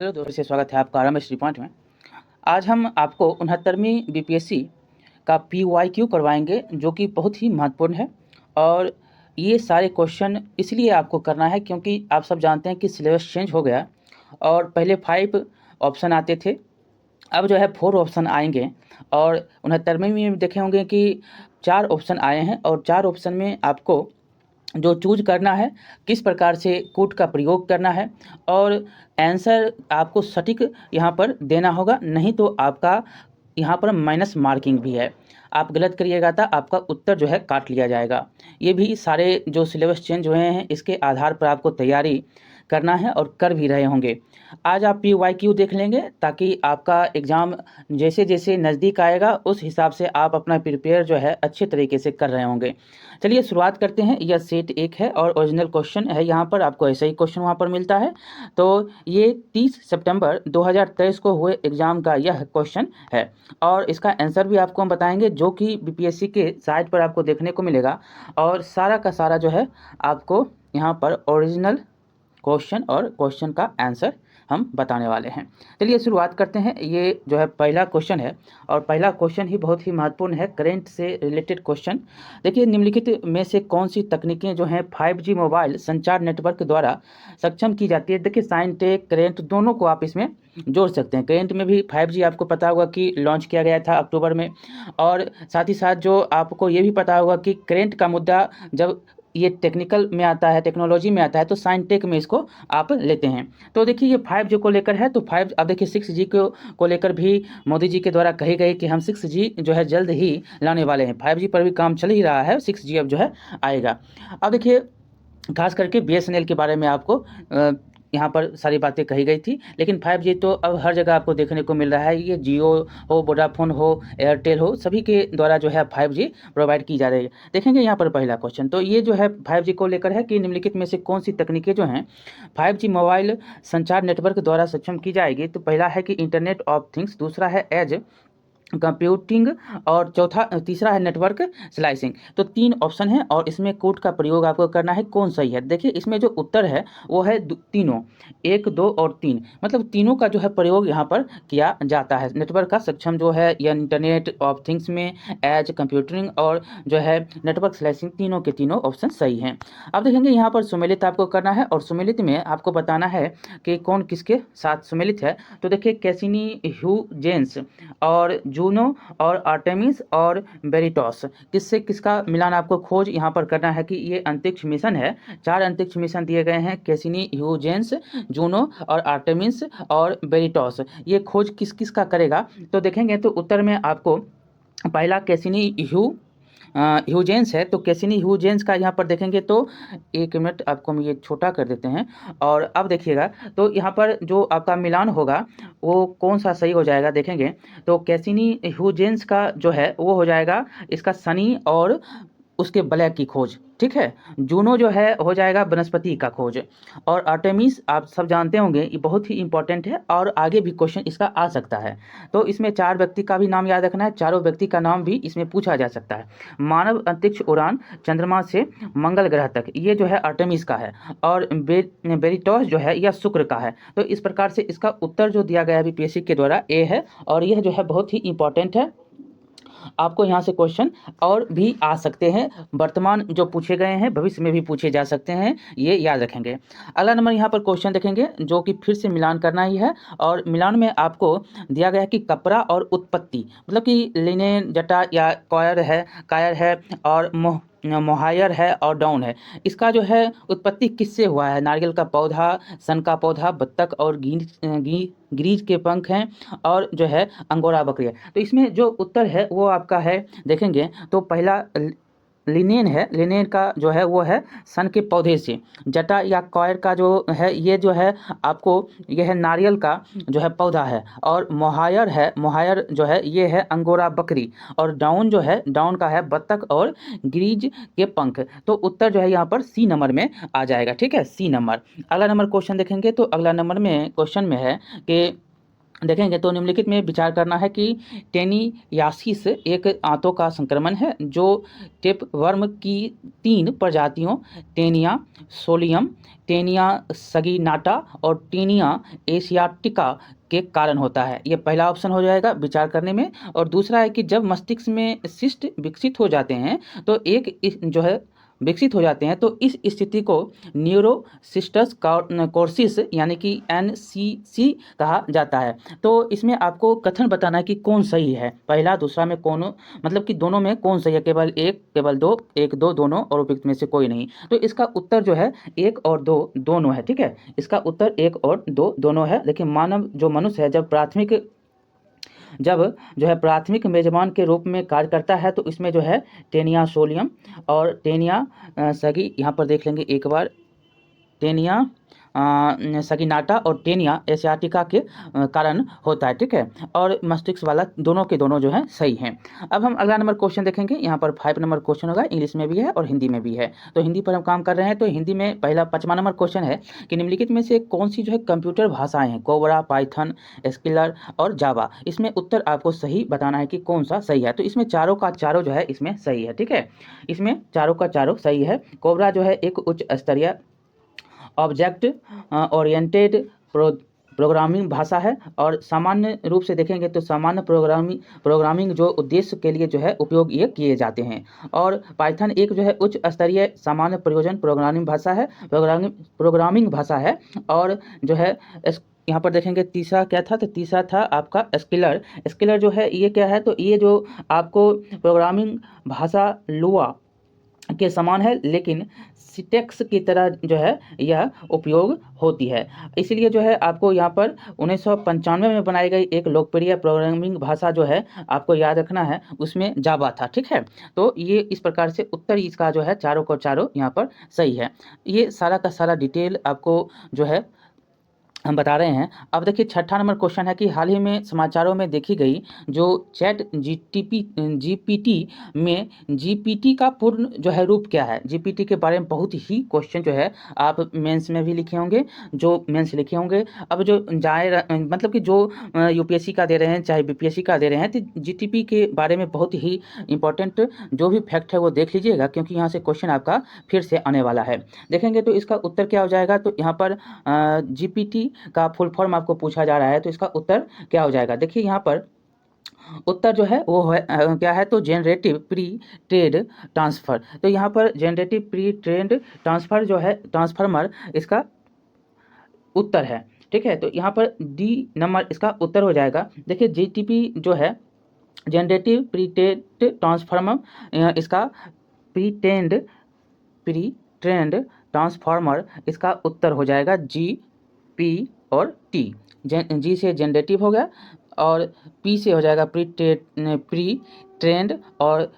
Hello दोस्तों, से स्वागत है आपका रमेश पॉइंट में। आज हम आपको 69वीं बीपीएससी का पीवाईक्यू करवाएंगे, जो कि बहुत ही महत्वपूर्ण है। और ये सारे क्वेश्चन इसलिए आपको करना है क्योंकि आप सब जानते हैं कि सिलेबस चेंज हो गया और पहले 5 ऑप्शन आते थे, अब जो है 4 ऑप्शन आएंगे। और 69वीं में देखे होंगे कि 4 ऑप्शन आए हैं और 4 ऑप्शन में आपको जो चूज करना है, किस प्रकार से कोड का प्रयोग करना है और आंसर आपको सटीक यहाँ पर देना होगा, नहीं तो आपका यहाँ पर माइनस मार्किंग भी है। आप गलत करिएगा तो आपका उत्तर जो है काट लिया जाएगा। ये भी सारे जो सिलेबस चेंज हुए हैं इसके आधार पर आपको तैयारी करना है और कर भी रहे होंगे। आज आप पीवाईक्यू देख लेंगे ताकि आपका एग्ज़ाम जैसे जैसे नज़दीक आएगा उस हिसाब से आप अपना प्रिपेयर जो है अच्छे तरीके से कर रहे होंगे। चलिए शुरुआत करते हैं। यह सेट 1 है और ओरिजिनल क्वेश्चन है, यहाँ पर आपको ऐसा ही क्वेश्चन वहाँ पर मिलता है। तो ये 30 सितंबर 2023 को हुए एग्ज़ाम का यह क्वेश्चन है और इसका आंसर भी आपको हम बताएंगे, जो कि बीपीएससी के साइट पर आपको देखने को मिलेगा। और सारा का सारा जो है आपको यहाँ पर ओरिजिनल क्वेश्चन और क्वेश्चन का आंसर हम बताने वाले हैं। चलिए शुरुआत करते हैं। ये जो है पहला क्वेश्चन है और पहला क्वेश्चन ही बहुत ही महत्वपूर्ण है, करंट से रिलेटेड क्वेश्चन। देखिए, निम्नलिखित में से कौन सी तकनीकें जो हैं 5G मोबाइल संचार नेटवर्क द्वारा सक्षम की जाती है। देखिए, साइनटेक, करंट दोनों को आप इसमें जोड़ सकते हैं। करंट में भी 5G आपको पता होगा कि लॉन्च किया गया था अक्टूबर में, और साथ ही साथ जो आपको ये भी पता होगा कि करंट का मुद्दा जब ये टेक्निकल में आता है, टेक्नोलॉजी में आता है, तो साइंटेक में इसको आप लेते हैं। तो देखिए, ये 5G को लेकर है। तो 5 अब देखिए 6G को लेकर भी मोदी जी के द्वारा कही गई कि हम 6G जो है जल्द ही लाने वाले हैं। 5G पर भी काम चल ही रहा है, 6G अब जो है आएगा। अब देखिए, खास करके BSNL के बारे में आपको यहाँ पर सारी बातें कही गई थी, लेकिन 5G तो अब हर जगह आपको देखने को मिल रहा है। ये जियो हो, वोडाफोन हो, एयरटेल हो, सभी के द्वारा जो है 5G प्रोवाइड की जा रही है। देखेंगे यहाँ पर पहला क्वेश्चन, तो ये जो है 5G को लेकर है कि निम्नलिखित में से कौन सी तकनीकें जो हैं 5G मोबाइल संचार नेटवर्क द्वारा सक्षम की जाएगी। तो पहला है कि इंटरनेट ऑफ थिंग्स, दूसरा है एज कंप्यूटिंग और तीसरा है नेटवर्क स्लाइसिंग। तो 3 ऑप्शन है और इसमें कोड का प्रयोग आपको करना है, कौन सही है। देखिए, इसमें जो उत्तर है वो है तीनों, 1, 2 और 3, मतलब तीनों का जो है प्रयोग यहाँ पर किया जाता है। नेटवर्क का सक्षम जो है या इंटरनेट ऑफ थिंग्स में, एज कंप्यूटिंग और जो है नेटवर्क स्लाइसिंग, तीनों के तीनों ऑप्शन सही हैं। अब देखेंगे यहाँ पर सुमेलित आपको करना है और सुमेलित में आपको बताना है कि कौन किसके साथ सुमेलित है। तो देखिए, कैसिनी, ह्यूजेंस और जूनो और आर्टेमिस और वेरिटॉस, किससे किसका मिलान आपको खोज यहाँ पर करना है कि ये अंतरिक्ष मिशन है। 4 अंतरिक्ष मिशन दिए गए हैं, कैसिनी, ह्यूजेंस, जूनो और आर्टेमिस और वेरिटॉस। ये खोज किस किस का करेगा। तो देखेंगे तो उत्तर में आपको पहला कैसिनी ह्यूजेंस है। तो कैसिनी ह्यूजेंस का यहाँ पर देखेंगे तो 1 मिनट आपको हम ये छोटा कर देते हैं। और अब देखिएगा, तो यहाँ पर जो आपका मिलान होगा वो कौन सा सही हो जाएगा। देखेंगे तो कैसिनी ह्यूजेंस का जो है वो हो जाएगा इसका शनि और उसके ब्लैक की खोज, ठीक है। जूनो जो है हो जाएगा वनस्पति का खोज, और आर्टेमिस आप सब जानते होंगे ये बहुत ही इंपॉर्टेंट है और आगे भी क्वेश्चन इसका आ सकता है। तो इसमें 4 व्यक्ति का भी नाम याद रखना है, चारों व्यक्ति का नाम भी इसमें पूछा जा सकता है। मानव अंतरिक्ष उड़ान चंद्रमा से मंगल ग्रह तक, ये जो है आर्टेमिस का है, और बेरिटॉस जो है यह शुक्र का है। तो इस प्रकार से इसका उत्तर जो दिया गया है बीपीएससी के द्वारा ए है, और यह जो है बहुत ही इंपॉर्टेंट है। आपको यहाँ से क्वेश्चन और भी आ सकते हैं, वर्तमान जो पूछे गए हैं भविष्य में भी पूछे जा सकते हैं, ये याद रखेंगे। अगला नंबर यहाँ पर क्वेश्चन देखेंगे जो कि फिर से मिलान करना ही है, और मिलान में आपको दिया गया है कि कपड़ा और उत्पत्ति, मतलब कि लिनेन, जटा या कायर है और मोहायर है और डाउन है। इसका जो है उत्पत्ति किससे हुआ है। नारियल का पौधा, सन का पौधा, बत्तख और ग्रीज के पंख हैं, और जो है अंगोरा बकरी है। तो इसमें जो उत्तर है वो आपका है, देखेंगे तो पहला लिनेन है। लिनेन का जो है वो है सन के पौधे से। जटा या कॉयर का जो है ये जो है आपको ये है नारियल का जो है पौधा है, और मोहायर जो है ये है अंगोरा बकरी, और डाउन जो है डाउन का है बत्तख और ग्रीज के पंख। तो उत्तर जो है यहाँ पर सी नंबर में आ जाएगा, ठीक है, सी नंबर। अगला नंबर क्वेश्चन देखेंगे तो अगला नंबर में क्वेश्चन में है कि देखेंगे तो निम्नलिखित में विचार करना है कि टेनियासिस एक आंतों का संक्रमण है जो टेपवर्म की 3 प्रजातियों टेनिया सोलियम, टेनिया सगिनाटा और टेनिया एशियाटिका के कारण होता है। ये पहला ऑप्शन हो जाएगा विचार करने में। और दूसरा है कि जब मस्तिष्क में सिस्ट विकसित हो जाते हैं तो जो है विकसित हो जाते हैं तो इस स्थिति को न्यूरोसिस्टस कोर्सिस यानी कि NCC कहा जाता है। तो इसमें आपको कथन बताना है कि कौन सही है, पहला दूसरा में कौन, मतलब कि दोनों में कौन सही है, केवल एक, केवल दो, एक दो दोनों और उपयुक्त में से कोई नहीं। तो इसका उत्तर जो है 1 और 2 दोनों है। ठीक है, इसका उत्तर 1 और 2 दोनों है। लेकिन मानव जो मनुष्य है जब जो है प्राथमिक मेजबान के रूप में कार्य करता है तो इसमें जो है टेनिया सोलियम और टेनिया सगी, यहाँ पर देख लेंगे एक बार, टेनिया सगिनाटा और टेनिया एशियाटिका के कारण होता है। ठीक है, और मस्तिष्क वाला दोनों के दोनों जो है सही हैं। अब हम अगला नंबर क्वेश्चन देखेंगे। यहाँ पर 5 नंबर क्वेश्चन होगा, इंग्लिश में भी है और हिंदी में भी है। तो हिंदी पर हम काम कर रहे हैं। तो हिंदी में पहला 5वां नंबर क्वेश्चन है कि निम्नलिखित में से कौन सी जो है कंप्यूटर भाषाएं हैं, कोबरा, पाइथन, स्किलर और जावा। इसमें उत्तर आपको सही बताना है कि कौन सा सही है। तो इसमें चारों का चारों जो है इसमें सही है। ठीक है, इसमें चारों का चारों सही है। कोबरा जो है एक उच्च स्तरीय ऑब्जेक्ट ओरिएंटेड प्रोग्रामिंग भाषा है और सामान्य रूप से देखेंगे तो सामान्य प्रोग्रामिंग जो उद्देश्य के लिए जो है उपयोग ये किए जाते हैं। और पाइथन एक जो है उच्च स्तरीय सामान्य प्रयोजन प्रोग्रामिंग भाषा है। और जो है यहाँ पर देखेंगे तीसरा क्या था, तो तीसरा था आपका स्किलर जो है ये क्या है, तो ये जो आपको प्रोग्रामिंग भाषा लुआ के समान है लेकिन सिटेक्स की तरह जो है यह उपयोग होती है। इसलिए जो है आपको यहाँ पर 1995 में बनाई गई एक लोकप्रिय प्रोग्रामिंग भाषा जो है आपको याद रखना है, उसमें जावा था। ठीक है, तो ये इस प्रकार से उत्तर इसका जो है चारों को चारों यहाँ पर सही है। ये सारा का सारा डिटेल आपको जो है हम बता रहे हैं। अब देखिए 6ठा नंबर क्वेश्चन है कि हाल ही में समाचारों में देखी गई जो GPT में GPT का पूर्ण जो है रूप क्या है। GPT के बारे में बहुत ही क्वेश्चन जो है आप मेंस में भी लिखे होंगे, जो मेंस लिखे होंगे। अब जो मतलब कि जो UPSC का दे रहे हैं चाहे BPSC का दे रहे हैं, तो GTP के बारे में बहुत ही इंपॉर्टेंट जो भी फैक्ट है वो देख लीजिएगा, क्योंकि यहाँ से क्वेश्चन आपका फिर से आने वाला है। देखेंगे तो इसका उत्तर क्या हो जाएगा, तो यहाँ पर GPT का फुल फॉर्म आपको पूछा जा रहा है, तो इसका उत्तर क्या हो जाएगा। देखिए यहाँ पर उत्तर जो है वो है क्या है, तो जनरेटिव प्री ट्रेड ट्रांसफ़र। तो यहाँ पर जनरेटिव प्री ट्रेड ट्रांसफ़र जो है ट्रांसफार्मर इसका उत्तर है। ठीक है, तो यहाँ पर D नंबर इसका उत्तर हो जाएगा। देखिए GTP जो है जनरेटिव प्री ट्रेड ट्रांसफार्मर, इसका प्री ट्रेंड ट्रांसफार्मर इसका उत्तर हो जाएगा P और T। G से जनरेटिव हो गया और P से हो जाएगा प्री ट्रेंड और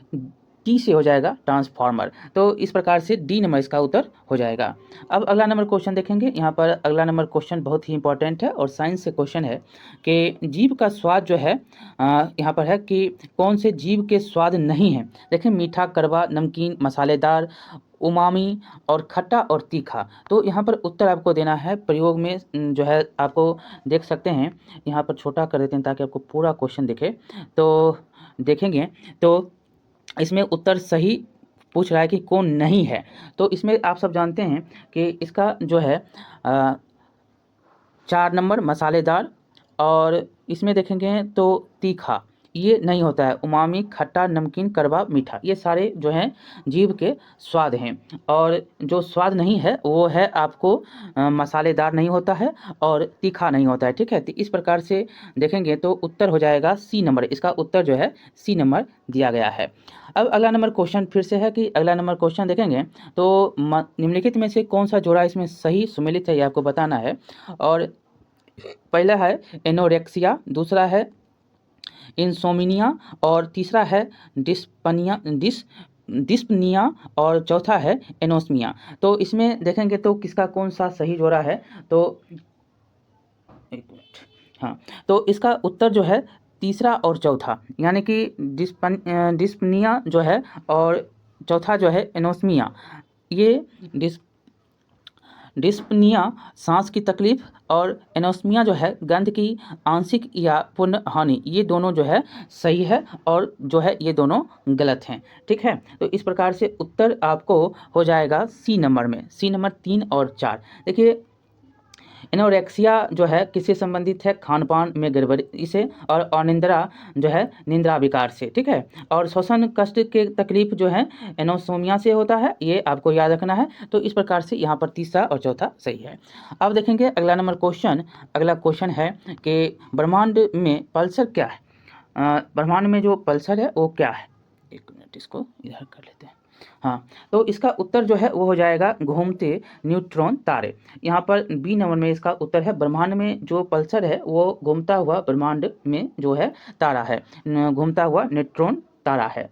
T से हो जाएगा ट्रांसफार्मर। तो इस प्रकार से D नंबर इसका उत्तर हो जाएगा। अब अगला नंबर क्वेश्चन देखेंगे। यहाँ पर अगला नंबर क्वेश्चन बहुत ही इंपॉर्टेंट है और साइंस से क्वेश्चन है कि जीभ का स्वाद जो है यहाँ पर है कि कौन से जीभ के स्वाद नहीं है। देखें मीठा, कड़वा, नमकीन, मसालेदार, उमामी और खट्टा और तीखा। तो यहाँ पर उत्तर आपको देना है प्रयोग में जो है आपको देख सकते हैं, यहाँ पर छोटा कर देते हैं ताकि आपको पूरा क्वेश्चन दिखे। तो देखेंगे तो इसमें उत्तर सही पूछ रहा है कि कौन नहीं है। तो इसमें आप सब जानते हैं कि इसका जो है 4 नंबर मसालेदार, और इसमें देखेंगे तो तीखा ये नहीं होता है। उमामी, खट्टा, नमकीन, कड़वा, मीठा, ये सारे जो हैं जीभ के स्वाद हैं। और जो स्वाद नहीं है वो है आपको मसालेदार नहीं होता है और तीखा नहीं होता है। ठीक है, तो इस प्रकार से देखेंगे तो उत्तर हो जाएगा C नंबर। इसका उत्तर जो है C नंबर दिया गया है। अब अगला नंबर क्वेश्चन फिर से है कि अगला नंबर क्वेश्चन देखेंगे तो निम्नलिखित में से कौन सा जोड़ा इसमें सही सुमेलित है ये आपको बताना है। और पहला है एनोरेक्सिया, दूसरा है इंसोमिनिया और तीसरा है डिस्पनिया और चौथा है एनोस्मिया। तो इसमें देखेंगे तो किसका कौन सा सही जोड़ा है, तो एक मिनट, हाँ, तो इसका उत्तर जो है तीसरा और चौथा, यानी कि डिस्पनिया जो है और चौथा जो है एनोस्मिया। ये डिस्पनिया सांस की तकलीफ और एनोस्मिया जो है गंध की आंशिक या पूर्ण हानि, ये दोनों जो है सही है और जो है ये दोनों गलत हैं। ठीक है, तो इस प्रकार से उत्तर आपको हो जाएगा सी नंबर में, सी नंबर 3 और 4। देखिए एनोरेक्सिया जो है किससे संबंधित है, खान पान में गड़बड़ी से, और अनिद्रा जो है निंद्रा विकार से। ठीक है, और श्वसन कष्ट के तकलीफ जो है एनोसोमिया से होता है, ये आपको याद रखना है। तो इस प्रकार से यहाँ पर तीसरा और चौथा सही है। अब देखेंगे अगला नंबर क्वेश्चन। अगला क्वेश्चन है कि ब्रह्मांड में पल्सर क्या है। ब्रह्मांड में जो पल्सर है वो क्या है, एक मिनट इसको इधर कर लेते हैं। हाँ, तो इसका उत्तर जो है वो हो जाएगा घूमते न्यूट्रॉन तारे। यहाँ पर बी नंबर में इसका उत्तर है, ब्रह्मांड में जो पल्सर है वो घूमता हुआ ब्रह्मांड में जो है तारा है, घूमता हुआ न्यूट्रॉन तारा है।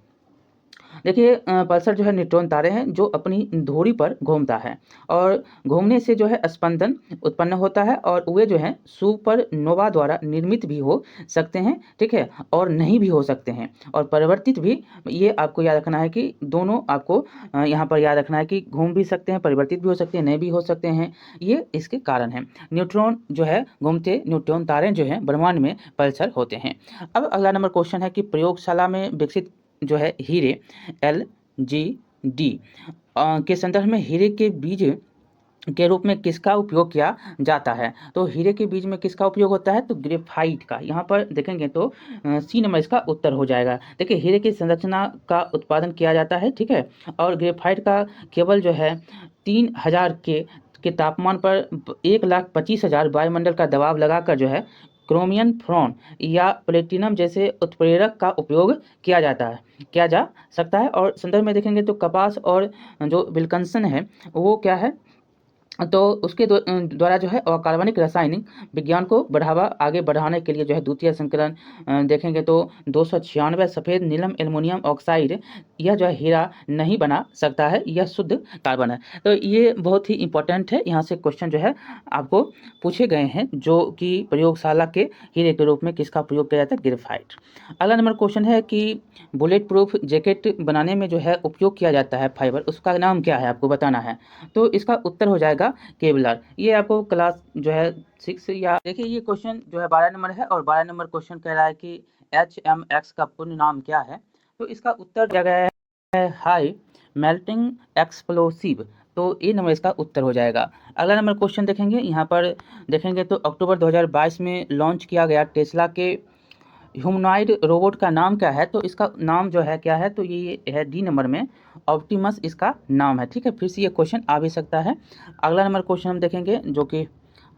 देखिए पल्सर जो है न्यूट्रॉन तारे हैं जो अपनी धुरी पर घूमता है, और घूमने से जो है स्पंदन उत्पन्न होता है, और वे जो है सुपरनोवा द्वारा निर्मित भी हो सकते हैं। ठीक है, और नहीं भी हो सकते हैं, और परिवर्तित भी। ये आपको याद रखना है कि दोनों आपको यहाँ पर याद रखना है कि घूम भी सकते हैं, परिवर्तित भी हो सकते हैं, नहीं भी हो सकते हैं। ये इसके कारण हैं। न्यूट्रॉन जो है घूमते न्यूट्रॉन तारे जो हैं ब्रह्मांड में पल्सर होते हैं। अब अगला नंबर क्वेश्चन है कि प्रयोगशाला में विकसित जो है हीरे LGD के संदर्भ में हीरे के बीज के रूप में किसका उपयोग किया जाता है। तो हीरे के बीज में किसका उपयोग होता है, तो ग्रेफाइट का। यहाँ पर देखेंगे तो सी नंबर इसका उत्तर हो जाएगा। देखिए हीरे की संरचना का उत्पादन किया जाता है। ठीक है, और ग्रेफाइट का केवल जो है 3000 के तापमान पर 1,25,000 वायुमंडल का दबाव लगाकर जो है क्रोमियम फ्रॉन या प्लेटिनम जैसे उत्प्रेरक का उपयोग किया जा सकता है। और संदर्भ में देखेंगे तो कपास और जो विल्किंसन है वो क्या है, तो उसके द्वारा जो है अकार्बनिक रासायनिक विज्ञान को आगे बढ़ाने के लिए जो है द्वितीय संकलन देखेंगे तो 296 सफ़ेद नीलम एल्युमिनियम ऑक्साइड, यह जो है हीरा नहीं बना सकता है, यह शुद्ध कार्बन है। तो ये बहुत ही इंपॉर्टेंट है, यहाँ से क्वेश्चन जो है आपको पूछे गए हैं, जो कि प्रयोगशाला के हीरे के रूप में किसका प्रयोग किया जाता है, ग्रेफाइट। अगला नंबर क्वेश्चन है कि बुलेट प्रूफ जैकेट बनाने में जो है उपयोग किया जाता है फाइबर, उसका नाम क्या है, आपको बताना है। तो इसका उत्तर हो जाएगा केवलर। ये आपको क्लास जो है 6 या देखिए ये क्वेश्चन जो है 12 नंबर है, और 12 नंबर क्वेश्चन कह रहा है कि HMX का पूर्ण नाम क्या है। तो इसका उत्तर दिया गया है हाई मेल्टिंग एक्सप्लोसिव। तो ये नंबर इसका उत्तर हो जाएगा। अगला नंबर क्वेश्चन देखेंगे, यहाँ पर देखेंगे तो अक्टूबर 2022 में लॉन्च किया गया टेस्ला के ह्यूमनॉइड रोबोट का नाम क्या है। तो इसका नाम जो है क्या है, तो ये है डी नंबर में ऑप्टिमस इसका नाम है। ठीक है, फिर से ये क्वेश्चन आ भी सकता है। अगला नंबर क्वेश्चन हम देखेंगे जो कि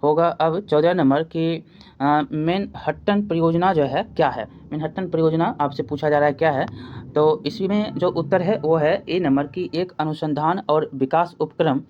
होगा अब 14 नंबर की मैनहट्टन परियोजना जो है क्या है। मैनहट्टन परियोजना आपसे पूछा जा रहा है क्या है। तो इसमें जो उत्तर है वो है ए नंबर की एक अनुसंधान और विकास उपक्रम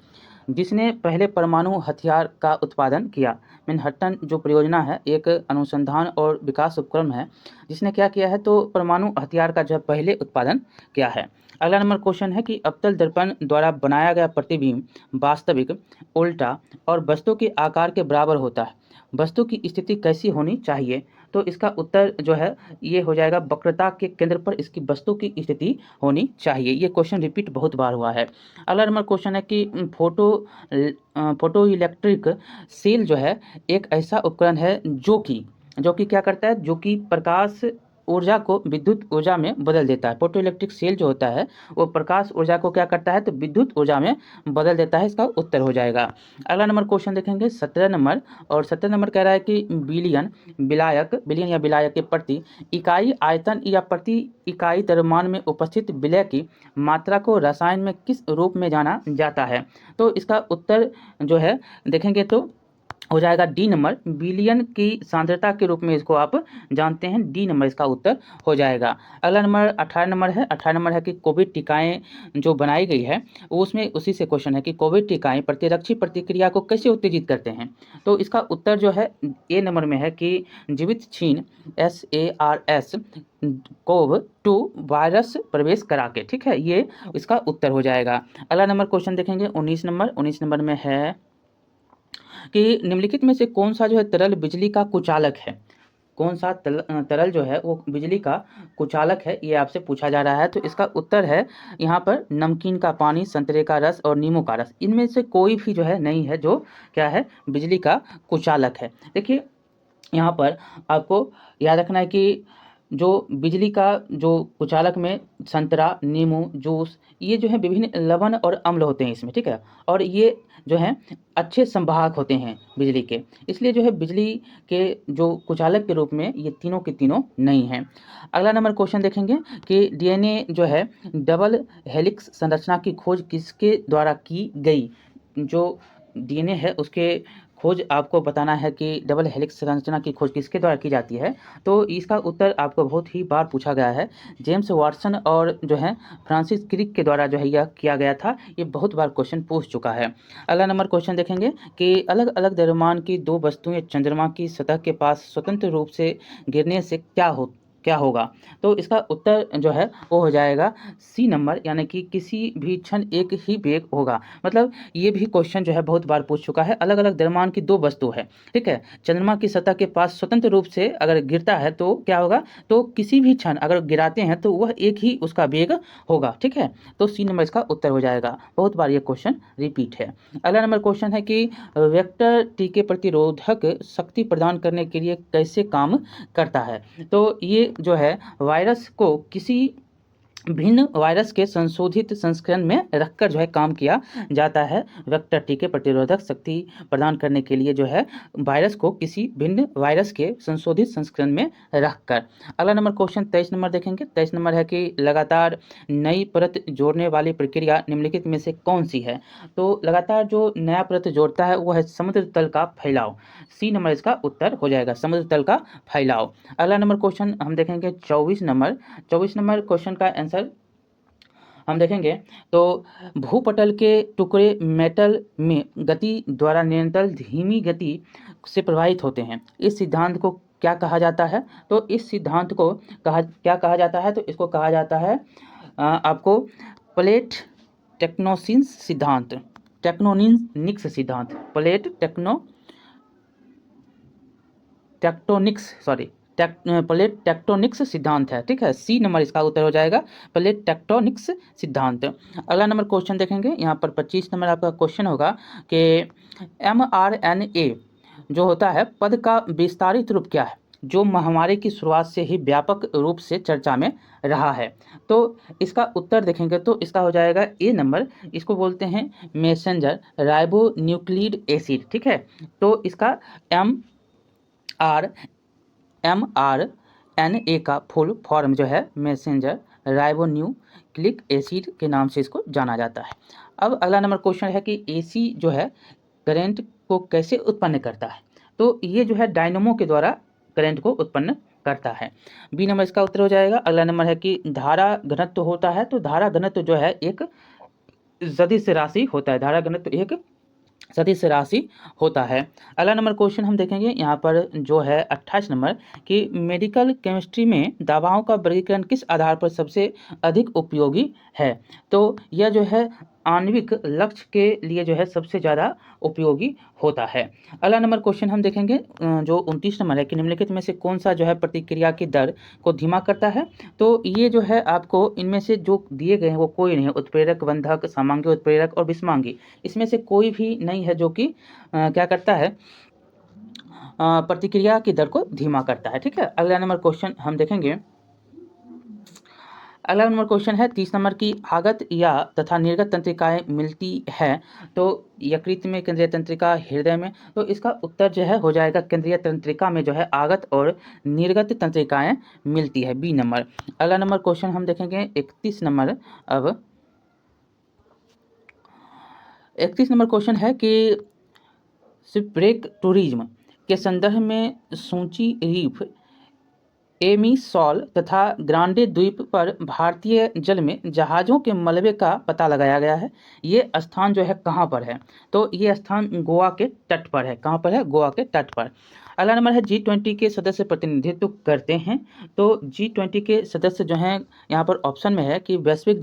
जिसने पहले परमाणु हथियार का उत्पादन किया। मैनहट्टन जो परियोजना है एक अनुसंधान और विकास उपक्रम है जिसने क्या किया है, तो परमाणु हथियार का जो है पहले उत्पादन किया है। अगला नंबर क्वेश्चन है कि अवतल दर्पण द्वारा बनाया गया प्रतिबिंब वास्तविक, उल्टा और वस्तु के आकार के बराबर होता है। वस्तु की स्थिति कैसी होनी चाहिए। तो इसका उत्तर जो है ये हो जाएगा वक्रता के केंद्र पर इसकी वस्तु की स्थिति होनी चाहिए। ये क्वेश्चन रिपीट बहुत बार हुआ है। अगला नंबर क्वेश्चन है कि फोटो इलेक्ट्रिक सेल जो है एक ऐसा उपकरण है जो कि क्या करता है, जो कि प्रकाश ऊर्जा को विद्युत ऊर्जा में बदल देता है। फोटो इलेक्ट्रिक सेल जो होता है वो प्रकाश ऊर्जा को क्या करता है, तो विद्युत ऊर्जा में बदल देता है। इसका उत्तर हो जाएगा। अगला नंबर क्वेश्चन देखेंगे 17 नंबर, और 17 नंबर कह रहा है कि बिलियन या विलायक के प्रति इकाई आयतन या प्रति इकाई द्रव्यमान में उपस्थित विलय की मात्रा को रसायन में किस रूप में जाना जाता है। तो इसका उत्तर जो है देखेंगे तो हो जाएगा डी नंबर, बिलियन की सांद्रता के रूप में इसको आप जानते हैं। डी नंबर इसका उत्तर हो जाएगा। अगला नंबर 18 नंबर है। 18 नंबर है कि कोविड टीकाएं जो बनाई गई है उसमें उसी से क्वेश्चन है कि कोविड टीकाएं प्रतिरक्षी प्रतिक्रिया को कैसे उत्तेजित करते हैं। तो इसका उत्तर जो है ए नंबर में है कि जीवित छीन SARS CoV-2 वायरस प्रवेश करा के। ठीक है, ये इसका उत्तर हो जाएगा। अगला नंबर क्वेश्चन देखेंगे 19 नंबर। 19 नंबर में है कि निम्नलिखित में से कौन सा जो है तरल बिजली का कुचालक है। कौन सा तरल जो है वो बिजली का कुचालक है, ये आपसे पूछा जा रहा है। तो इसका उत्तर है यहाँ पर नमकीन का पानी, संतरे का रस और नींबू का रस। इनमें से कोई भी जो है नहीं है जो क्या है, बिजली का कुचालक है। देखिए यहाँ पर आपको याद रखना है कि जो बिजली का जो कुचालक में संतरा, नींबू, जूस, ये जो है विभिन्न लवण और अम्ल होते हैं इसमें, ठीक है। और ये जो हैं अच्छे संवाहक होते हैं बिजली के, इसलिए जो है बिजली के जो कुचालक के रूप में ये तीनों के तीनों नहीं हैं। अगला नंबर क्वेश्चन देखेंगे कि डीएनए जो है डबल हेलिक्स संरचना की खोज किसके द्वारा की गई। जो डीएनए है उसके खोज आपको बताना है कि डबल हेलिक्स संरचना की खोज किसके द्वारा की जाती है। तो इसका उत्तर आपको बहुत ही बार पूछा गया है, जेम्स वाटसन और जो है फ्रांसिस क्रिक के द्वारा जो है यह किया गया था। ये बहुत बार क्वेश्चन पूछ चुका है। अगला नंबर क्वेश्चन देखेंगे कि अलग अलग द्रव्यमान की दो वस्तुएं चंद्रमा की सतह के पास स्वतंत्र रूप से गिरने से क्या होगा। तो इसका उत्तर जो है वो हो जाएगा सी नंबर, यानी कि किसी भी क्षण एक ही वेग होगा। मतलब ये भी क्वेश्चन जो है बहुत बार पूछ चुका है। अलग अलग द्रव्यमान की दो वस्तु है, ठीक है, चंद्रमा की सतह के पास स्वतंत्र रूप से अगर गिरता है तो क्या होगा, तो किसी भी क्षण अगर गिराते हैं तो वह एक ही उसका वेग होगा, ठीक है। तो सी नंबर इसका उत्तर हो जाएगा। बहुत बार ये क्वेश्चन रिपीट है। अगला नंबर क्वेश्चन है कि वेक्टर टीके प्रतिरोधक शक्ति प्रदान करने के लिए कैसे काम करता है। तो ये जो है वायरस को किसी भिन्न वायरस के संशोधित संस्करण में रखकर जो है काम किया जाता है। वेक्टर टीके प्रतिरोधक शक्ति प्रदान करने के लिए जो है वायरस को किसी भिन्न वायरस के संशोधित संस्करण में रखकर। अगला नंबर क्वेश्चन 23 नंबर देखेंगे। 23 नंबर है कि लगातार नई परत जोड़ने वाली प्रक्रिया निम्नलिखित में से कौन सी है। तो लगातार जो नया परत जोड़ता है वो है समुद्र तल का फैलाव। सी नंबर इसका उत्तर हो जाएगा, समुद्र तल का फैलाव। अगला नंबर क्वेश्चन हम देखेंगे 24 नंबर। 24 नंबर क्वेश्चन का आंसर हम देखेंगे तो भूपटल के टुकड़े मेटल में गति द्वारा निरंतर धीमी गति से प्रभावित होते हैं। इस सिद्धांत को क्या कहा जाता है। तो इस सिद्धांत को क्या कहा जाता है, तो इसको कहा जाता है आपको प्लेट टेक्टोनिक्स सिद्धांत, प्लेट प्लेट टेक्टोनिक्स सिद्धांत है, ठीक है। सी नंबर इसका उत्तर हो जाएगा, प्लेट टेक्टोनिक्स सिद्धांत। अगला नंबर क्वेश्चन देखेंगे। यहाँ पर 25 नंबर आपका क्वेश्चन होगा कि mRNA जो होता है पद का विस्तारित रूप क्या है, जो महामारी की शुरुआत से ही व्यापक रूप से चर्चा में रहा है। तो इसका उत्तर देखेंगे तो इसका हो जाएगा ए नंबर, इसको बोलते हैं मैसेंजर राइबो न्यूक्लिक एसिड, ठीक है। तो इसका mRNA का फुल फॉर्म जो है मैसेंजर राइबोन्यूक्लिक एसिड के नाम से इसको जाना जाता है। अब अगला नंबर क्वेश्चन है कि एसी जो है करंट को कैसे उत्पन्न करता है। तो ये जो है डायनमो के द्वारा करंट को उत्पन्न करता है। बी नंबर इसका उत्तर हो जाएगा। अगला नंबर है कि धारा घनत्व होता है। तो धारा घनत्व जो है एक सदिश राशि होता है, धारा घनत्व एक सदिश राशि होता है। अगला नंबर क्वेश्चन हम देखेंगे यहाँ पर जो है 28 नंबर कि मेडिकल केमिस्ट्री में दवाओं का वर्गीकरण किस आधार पर सबसे अधिक उपयोगी है। तो यह जो है आणविक लक्ष्य के लिए जो है सबसे ज़्यादा उपयोगी होता है। अगला नंबर क्वेश्चन हम देखेंगे जो 29 नंबर है कि निम्नलिखित में से कौन सा जो है प्रतिक्रिया की दर को धीमा करता है। तो ये जो है आपको इनमें से जो दिए गए हैं वो कोई नहीं है, उत्प्रेरक, बंधक, समांगी उत्प्रेरक और विषमांगी, इसमें से कोई भी नहीं है जो कि क्या करता है, प्रतिक्रिया की दर को धीमा करता है, ठीक है। अगला नंबर क्वेश्चन हम देखेंगे। अगला नंबर क्वेश्चन है 30 नंबर की आगत या तथा निर्गत तंत्रिकाएं मिलती है। तो यकृत में, केंद्रीय तंत्रिका, हृदय में। तो इसका उत्तर जो है हो जाएगा केंद्रीय तंत्रिका में जो है आगत और निर्गत तंत्रिकाएं मिलती है, बी नंबर। अगला नंबर क्वेश्चन हम देखेंगे 31 नंबर। अब 31 नंबर क्वेश्चन है कि शिपरेक टूरिज्म के संदर्भ में सूची रीफ, एमीसॉल तथा ग्रांडे द्वीप पर भारतीय जल में जहाज़ों के मलबे का पता लगाया गया है। ये स्थान जो है कहाँ पर है। तो ये स्थान गोवा के तट पर है। कहाँ पर है, गोवा के तट पर। अगला नंबर है G20 के सदस्य प्रतिनिधित्व करते हैं। तो G20 के सदस्य जो हैं यहाँ पर ऑप्शन में है कि वैश्विक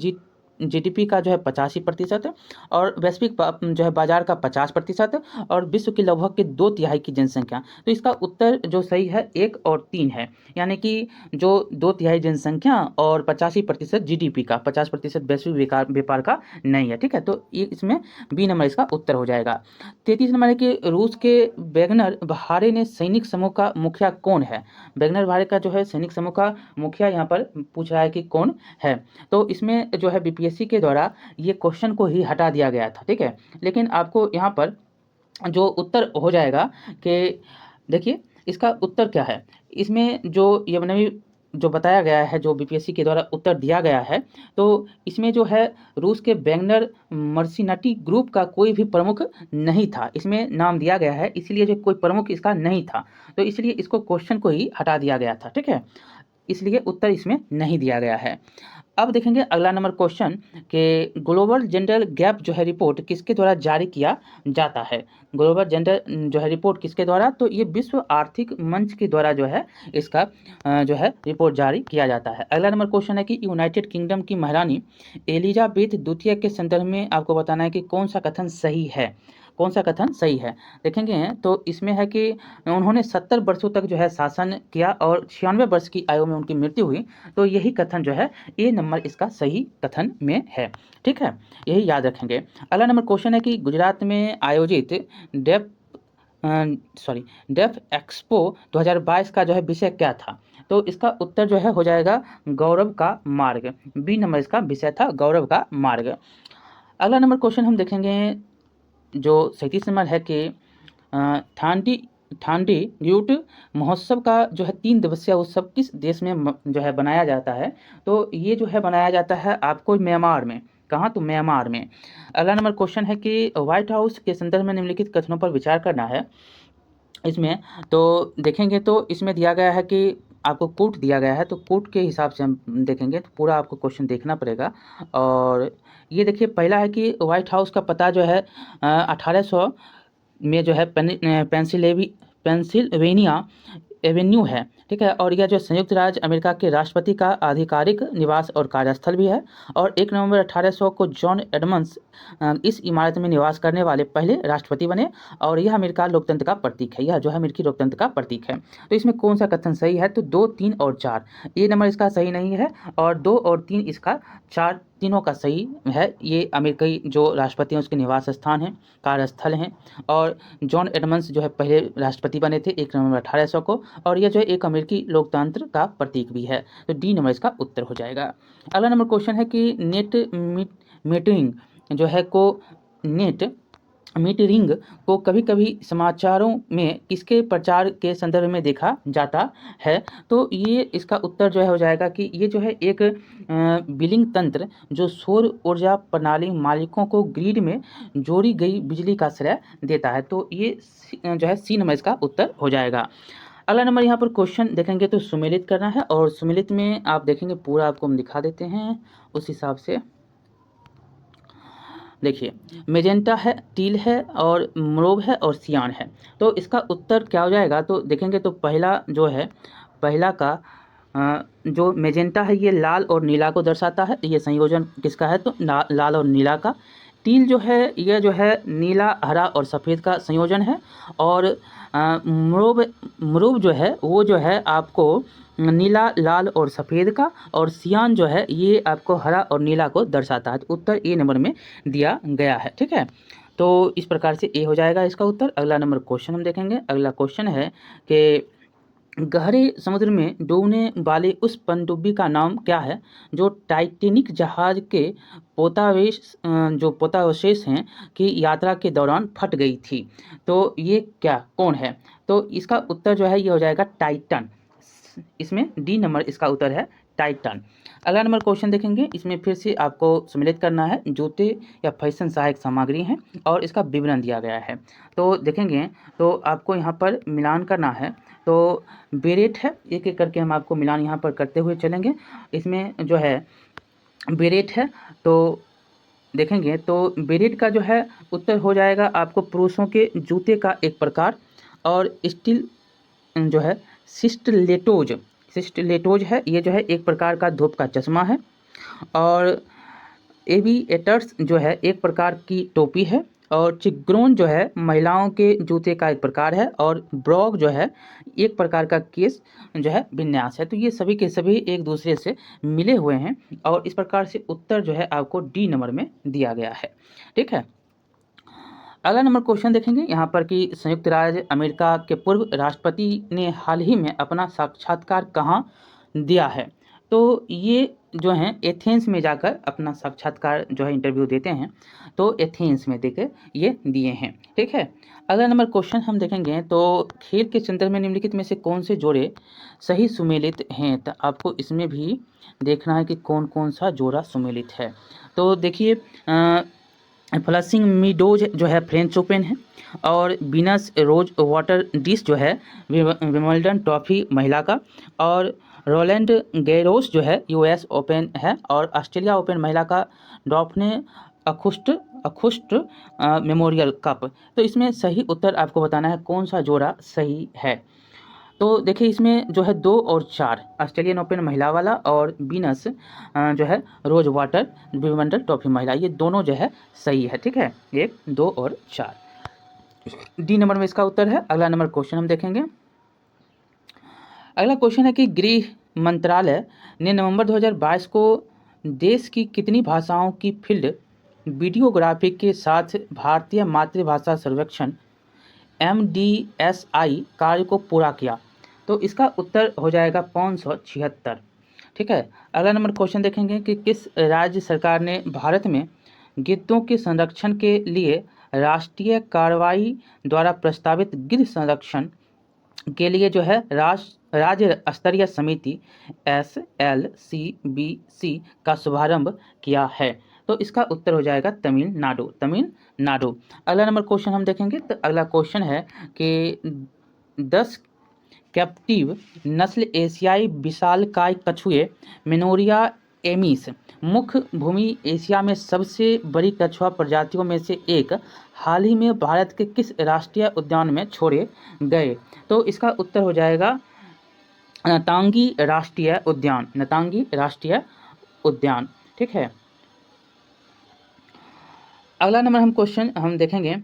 जीडीपी का जो है 85% और वैश्विक जो है बाजार का 50% और विश्व की लगभग के 2/3 की जनसंख्या। तो इसका उत्तर जो सही है 1 और 3 है, यानी कि जो 2/3 जनसंख्या और 85% जीडीपी का, 50% वैश्विक व्यापार का नहीं है। ठीक है, तो ये इसमें बी नंबर इसका उत्तर हो जाएगा। 33 नंबर है कि रूस के वैगनर भारे ने सैनिक समूह का मुखिया कौन है। वैगनर भारे का जो है सैनिक समूह का मुखिया यहाँ पर पूछ रहा है कि कौन है। तो इसमें जो है बीपीएससी के द्वारा ये क्वेश्चन को ही हटा दिया गया था। ठीक है, लेकिन आपको यहाँ पर जो उत्तर हो जाएगा कि देखिए इसका उत्तर क्या है। इसमें जो यमनवी जो बताया गया है, जो बीपीएससी के द्वारा उत्तर दिया गया है, तो इसमें जो है रूस के वैगनर मर्सिनटी ग्रुप का कोई भी प्रमुख नहीं था। इसमें नाम दिया गया है, इसलिए जो कोई प्रमुख इसका नहीं था, तो इसलिए इसको क्वेश्चन को ही हटा दिया गया था। ठीक है, इसलिए उत्तर इसमें नहीं दिया गया है। अब देखेंगे अगला नंबर क्वेश्चन कि ग्लोबल जेंडर गैप जो है रिपोर्ट किसके द्वारा जारी किया जाता है। ग्लोबल जेंडर जो है रिपोर्ट किसके द्वारा, तो ये विश्व आर्थिक मंच के द्वारा जो है इसका जो है रिपोर्ट जारी किया जाता है। अगला नंबर क्वेश्चन है कि यूनाइटेड किंगडम की महारानी एलिजाबेथ द्वितीय के संदर्भ में आपको बताना है कि कौन सा कथन सही है। कौन सा कथन सही है देखेंगे तो इसमें है कि उन्होंने 70 वर्षों तक जो है शासन किया और 96 वर्ष की आयु में उनकी मृत्यु हुई। तो यही कथन जो है ए नंबर इसका सही कथन में है। ठीक है, यही याद रखेंगे। अगला नंबर क्वेश्चन है कि गुजरात में आयोजित डेफ एक्सपो 2022 का जो है विषय क्या था। तो इसका उत्तर जो है हो जाएगा गौरव का मार्ग। बी नंबर इसका विषय था गौरव का मार्ग। अगला नंबर क्वेश्चन हम देखेंगे जो 37 नंबर है कि ठांडी ग्यूट महोत्सव का जो है 3 दिवसीय उत्सव किस देश में जो है बनाया जाता है। तो ये जो है बनाया जाता है आपको म्यांमार में। कहाँ, तो म्यांमार में। अगला नंबर क्वेश्चन है कि व्हाइट हाउस के संदर्भ में निम्नलिखित कथनों पर विचार करना है। इसमें तो देखेंगे तो इसमें दिया गया है कि आपको कोट दिया गया है, तो कोट के हिसाब से हम देखेंगे तो पूरा आपको क्वेश्चन देखना पड़ेगा। और ये देखिए पहला है कि व्हाइट हाउस का पता जो है 1800 में जो है पेंसिल्वेनिया एवेन्यू है। ठीक है, और यह जो संयुक्त राज्य अमेरिका के राष्ट्रपति का आधिकारिक निवास और कार्यस्थल भी है। और 1 नवंबर 1800 को जॉन एडमंड्स इस इमारत में निवास करने वाले पहले राष्ट्रपति बने और यह अमेरिका लोकतंत्र का प्रतीक है। यह जो है अमेरिकी लोकतंत्र का प्रतीक है। तो इसमें कौन सा कथन सही है, तो 2, 3 और 4। ये नंबर इसका सही नहीं है और 2 और 3 इसका, 4 तीनों का सही है। ये अमेरिकी जो राष्ट्रपति हैं उसके निवास स्थान हैं, कार्यस्थल हैं। और जॉन एडमंड्स जो है पहले राष्ट्रपति बने थे 1 नवंबर 1800 को, और यह जो है एक अमेरिकी लोकतंत्र का प्रतीक भी है। तो डी नंबर इसका उत्तर हो जाएगा। अगला नंबर क्वेश्चन है कि नेट मीटरिंग जो है नेट मीटरिंग को कभी कभी समाचारों में किसके प्रचार के संदर्भ में देखा जाता है। तो ये इसका उत्तर जो है हो जाएगा कि ये जो है एक बिलिंग तंत्र जो सौर ऊर्जा प्रणाली मालिकों को ग्रिड में जोड़ी गई बिजली का श्रेय देता है। तो ये जो है सी नंबर इसका उत्तर हो जाएगा। अगला नंबर यहाँ पर क्वेश्चन देखेंगे तो सुमेलित करना है, और सुमेलित में आप देखेंगे पूरा आपको हम दिखा देते हैं उस हिसाब से। देखिए मेजेंटा है, टील है और मोव है और सियान है। तो इसका उत्तर क्या हो जाएगा, तो देखेंगे तो पहला जो है, पहला का जो मेजेंटा है ये लाल और नीला को दर्शाता है। ये संयोजन किसका है, तो लाल और नीला का। टील जो है ये जो है नीला, हरा और सफ़ेद का संयोजन है। और मरूब जो है वो जो है आपको नीला, लाल और सफ़ेद का। और सियान जो है ये आपको हरा और नीला को दर्शाता है। उत्तर ए नंबर में दिया गया है। ठीक है, तो इस प्रकार से ए हो जाएगा इसका उत्तर। अगला नंबर क्वेश्चन हम देखेंगे। अगला क्वेश्चन है कि गहरे समुद्र में डूबने वाले उस पनडुब्बी का नाम क्या है जो टाइटैनिक जहाज के पोतावशेष हैं की यात्रा के दौरान फट गई थी। तो ये कौन है, तो इसका उत्तर जो है ये हो जाएगा टाइटन। इसमें डी नंबर इसका उत्तर है टाइटन। अगला नंबर क्वेश्चन देखेंगे। इसमें फिर से आपको सम्मिलित करना है। जूते या फैशन सहायक सामग्री हैं और इसका विवरण दिया गया है। तो देखेंगे तो आपको यहाँ पर मिलान करना है। तो बेरेट है, एक एक करके हम आपको मिलान यहाँ पर करते हुए चलेंगे। इसमें जो है बेरेट है, तो देखेंगे तो बेरेट का जो है उत्तर हो जाएगा आपको पुरुषों के जूते का एक प्रकार। और स्टील जो है सिस्टलेटोज है, ये जो है एक प्रकार का धूप का चश्मा है। और एविएटर्स जो है एक प्रकार की टोपी है, और चिग्रोन जो है महिलाओं के जूते का एक प्रकार है, और ब्रॉग जो है एक प्रकार का केस जो है विन्यास है। तो ये सभी के सभी एक दूसरे से मिले हुए हैं, और इस प्रकार से उत्तर जो है आपको डी नंबर में दिया गया है। ठीक है, अगला नंबर क्वेश्चन देखेंगे यहाँ पर कि संयुक्त राज्य अमेरिका के पूर्व राष्ट्रपति ने हाल ही में अपना साक्षात्कार कहाँ दिया है। तो ये जो हैं एथेंस में जाकर अपना साक्षात्कार जो है इंटरव्यू देते हैं, तो एथेंस में देकर ये दिए हैं। ठीक है, अगला नंबर क्वेश्चन हम देखेंगे तो खेल के संदर्भ में निम्नलिखित में से कौन से जोड़े सही सुमेलित हैं। तो आपको इसमें भी देखना है कि कौन कौन सा जोड़ा सुमेलित है। तो देखिए फ्लशिंग मीडोज जो है फ्रेंच ओपन है, और वीनस रोज वाटर डिश जो है विंबलडन ट्रॉफी महिला का, और रोलैंड गैरोस जो है यूएस ओपन है, और ऑस्ट्रेलिया ओपन महिला का डॉफ्ने अखुस्ट मेमोरियल कप। तो इसमें सही उत्तर आपको बताना है कौन सा जोड़ा सही है। तो देखिए इसमें जो है 2 और 4 ऑस्ट्रेलियन ओपन महिला वाला, और वीनस जो है रोज वाटर विंबलडन ट्रॉफी महिला, ये दोनों जो है सही है। ठीक है, 1, 2 और 4 डी नंबर में इसका उत्तर है। अगला नंबर क्वेश्चन हम देखेंगे। अगला क्वेश्चन है कि गृह मंत्रालय ने नवंबर 2022 को देश की कितनी भाषाओं की फील्ड वीडियोग्राफी के साथ भारतीय मातृभाषा सर्वेक्षण MDSI कार्य को पूरा किया। तो इसका उत्तर हो जाएगा 576। ठीक है, अगला नंबर क्वेश्चन देखेंगे कि किस राज्य सरकार ने भारत में गिद्धों के संरक्षण के लिए राष्ट्रीय कार्रवाई द्वारा प्रस्तावित गिद्ध संरक्षण के लिए जो है राज्य स्तरीय समिति SLCBC का शुभारंभ किया है। तो इसका उत्तर हो जाएगा तमिलनाडु। अगला नंबर क्वेश्चन हम देखेंगे। तो अगला क्वेश्चन है कि 10 कैप्टिव नस्ल एशियाई विशालकाय कछुए मेनोरिया एमिस मुख्य भूमि एशिया में सबसे बड़ी कछुआ प्रजातियों में से एक हाल ही में भारत के किस राष्ट्रीय उद्यान में छोड़े गए। तो इसका उत्तर हो जाएगा नतांगी राष्ट्रीय उद्यान। ठीक है, अगला नंबर हम क्वेश्चन हम देखेंगे।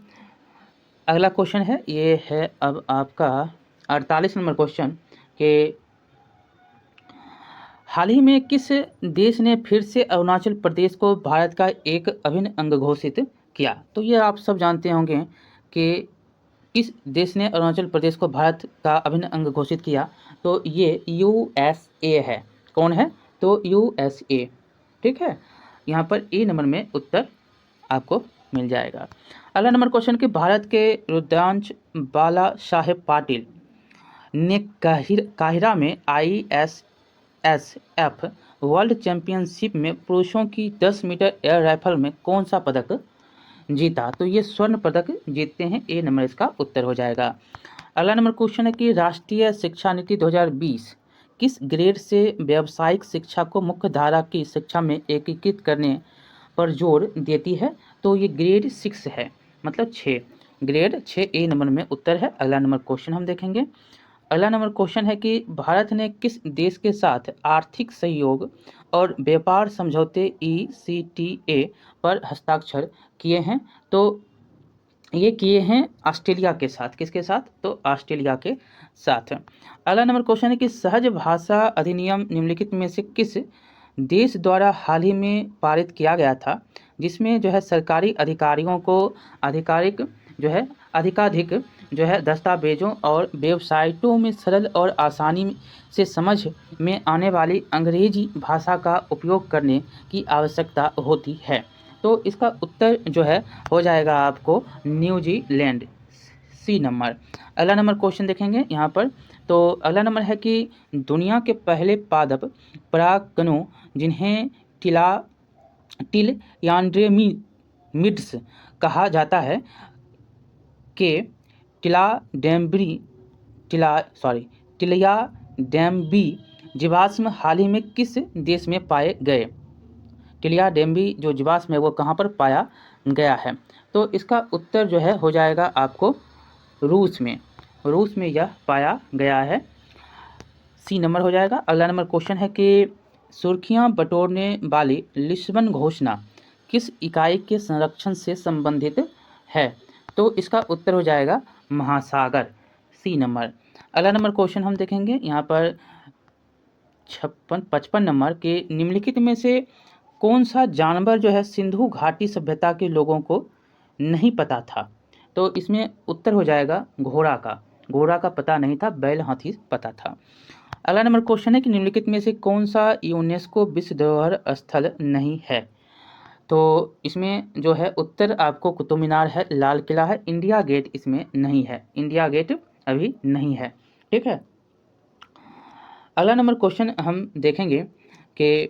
अगला क्वेश्चन है, ये है अब आपका 48 नंबर क्वेश्चन के हाल ही में किस देश ने फिर से अरुणाचल प्रदेश को भारत का एक अभिन्न अंग घोषित किया। तो ये आप सब जानते होंगे कि किस देश ने अरुणाचल प्रदेश को भारत का अभिन्न अंग घोषित किया। तो ये USA है। कौन है? तो USA। ठीक है, यहाँ पर ए नंबर में उत्तर आपको मिल जाएगा। अगला नंबर क्वेश्चन कि भारत के रुद्रांश बाला साहेब पाटिल ने काहिरा में ISSF वर्ल्ड चैंपियनशिप में पुरुषों की 10 मीटर एयर राइफल में कौन सा पदक जीता। तो ये स्वर्ण पदक जीतते हैं। ए नंबर इसका उत्तर हो जाएगा। अगला नंबर क्वेश्चन है कि राष्ट्रीय शिक्षा नीति 2020 किस ग्रेड से व्यावसायिक शिक्षा को मुख्य धारा की शिक्षा में एकीकृत करने पर जोर देती है। तो ये ग्रेड 6 है, मतलब 6, ग्रेड 6 ए नंबर में उत्तर है। अगला नंबर क्वेश्चन हम देखेंगे। अगला नंबर क्वेश्चन है कि भारत ने किस देश के साथ आर्थिक सहयोग और व्यापार समझौते ECTA पर हस्ताक्षर किए हैं। तो ये किए हैं ऑस्ट्रेलिया के साथ। किसके साथ? तो ऑस्ट्रेलिया के साथ। अगला नंबर क्वेश्चन है कि सहज भाषा अधिनियम निम्नलिखित में से किस देश द्वारा हाल ही में पारित किया गया था, जिसमें जो है सरकारी अधिकारियों को अधिकाधिक दस्तावेजों और वेबसाइटों में सरल और आसानी से समझ में आने वाली अंग्रेजी भाषा का उपयोग करने की आवश्यकता होती है। तो इसका उत्तर जो है हो जाएगा आपको न्यूजीलैंड, सी नंबर। अगला नंबर क्वेश्चन देखेंगे यहाँ पर। तो अगला नंबर है कि दुनिया के पहले पादप परागकणों जिन्हें टिलयान्ड्रेमिड्स कहा जाता है के टिलियाडेम्बी जीवाश्म हाल ही में किस देश में पाए गए। टिलियाडेम्बी जो जीवाश्म है वो कहाँ पर पाया गया है। तो इसका उत्तर जो है हो जाएगा आपको रूस में यह पाया गया है, सी नंबर हो जाएगा। अगला नंबर क्वेश्चन है कि सुर्खियां बटोरने वाली लिस्बन घोषणा किस इकाई के संरक्षण से संबंधित है? तो इसका उत्तर हो जाएगा महासागर, सी नंबर। अगला नंबर क्वेश्चन हम देखेंगे यहाँ पर 55 नंबर के निम्नलिखित में से कौन सा जानवर जो है सिंधु घाटी सभ्यता के लोगों को नहीं पता था? तो इसमें उत्तर हो जाएगा घोड़ा का। घोड़ा का पता नहीं था, बैल हाथी पता था। अगला नंबर क्वेश्चन है कि निम्नलिखित में से कौन सा यूनेस्को विश्व धरोहर स्थल नहीं है? तो इसमें जो है उत्तर आपको कुतुब मीनार है, लाल किला है, इंडिया गेट इसमें नहीं है। इंडिया गेट अभी नहीं है, ठीक है। अगला नंबर क्वेश्चन हम देखेंगे कि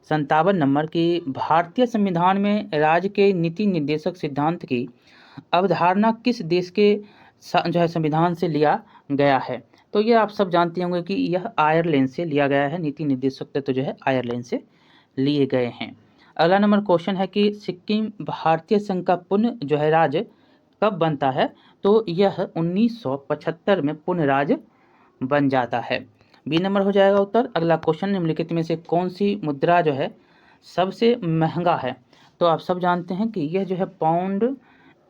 57 नंबर की भारतीय संविधान में राज्य के नीति निर्देशक सिद्धांत की अवधारणा किस देश के जो है संविधान से लिया गया है? तो ये आप सब जानते होंगे कि यह आयरलैंड से लिया गया है। नीति निर्देशक तत्व जो है आयरलैंड से लिए गए हैं। अगला नंबर क्वेश्चन है कि सिक्किम भारतीय संघ का पुनः जो है राज्य कब बनता है? तो यह 1975 में पुनः राज्य बन जाता है। बी नंबर हो जाएगा उत्तर। अगला क्वेश्चन, निम्नलिखित में से कौन सी मुद्रा जो है सबसे महंगा है? तो आप सब जानते हैं कि यह जो है पाउंड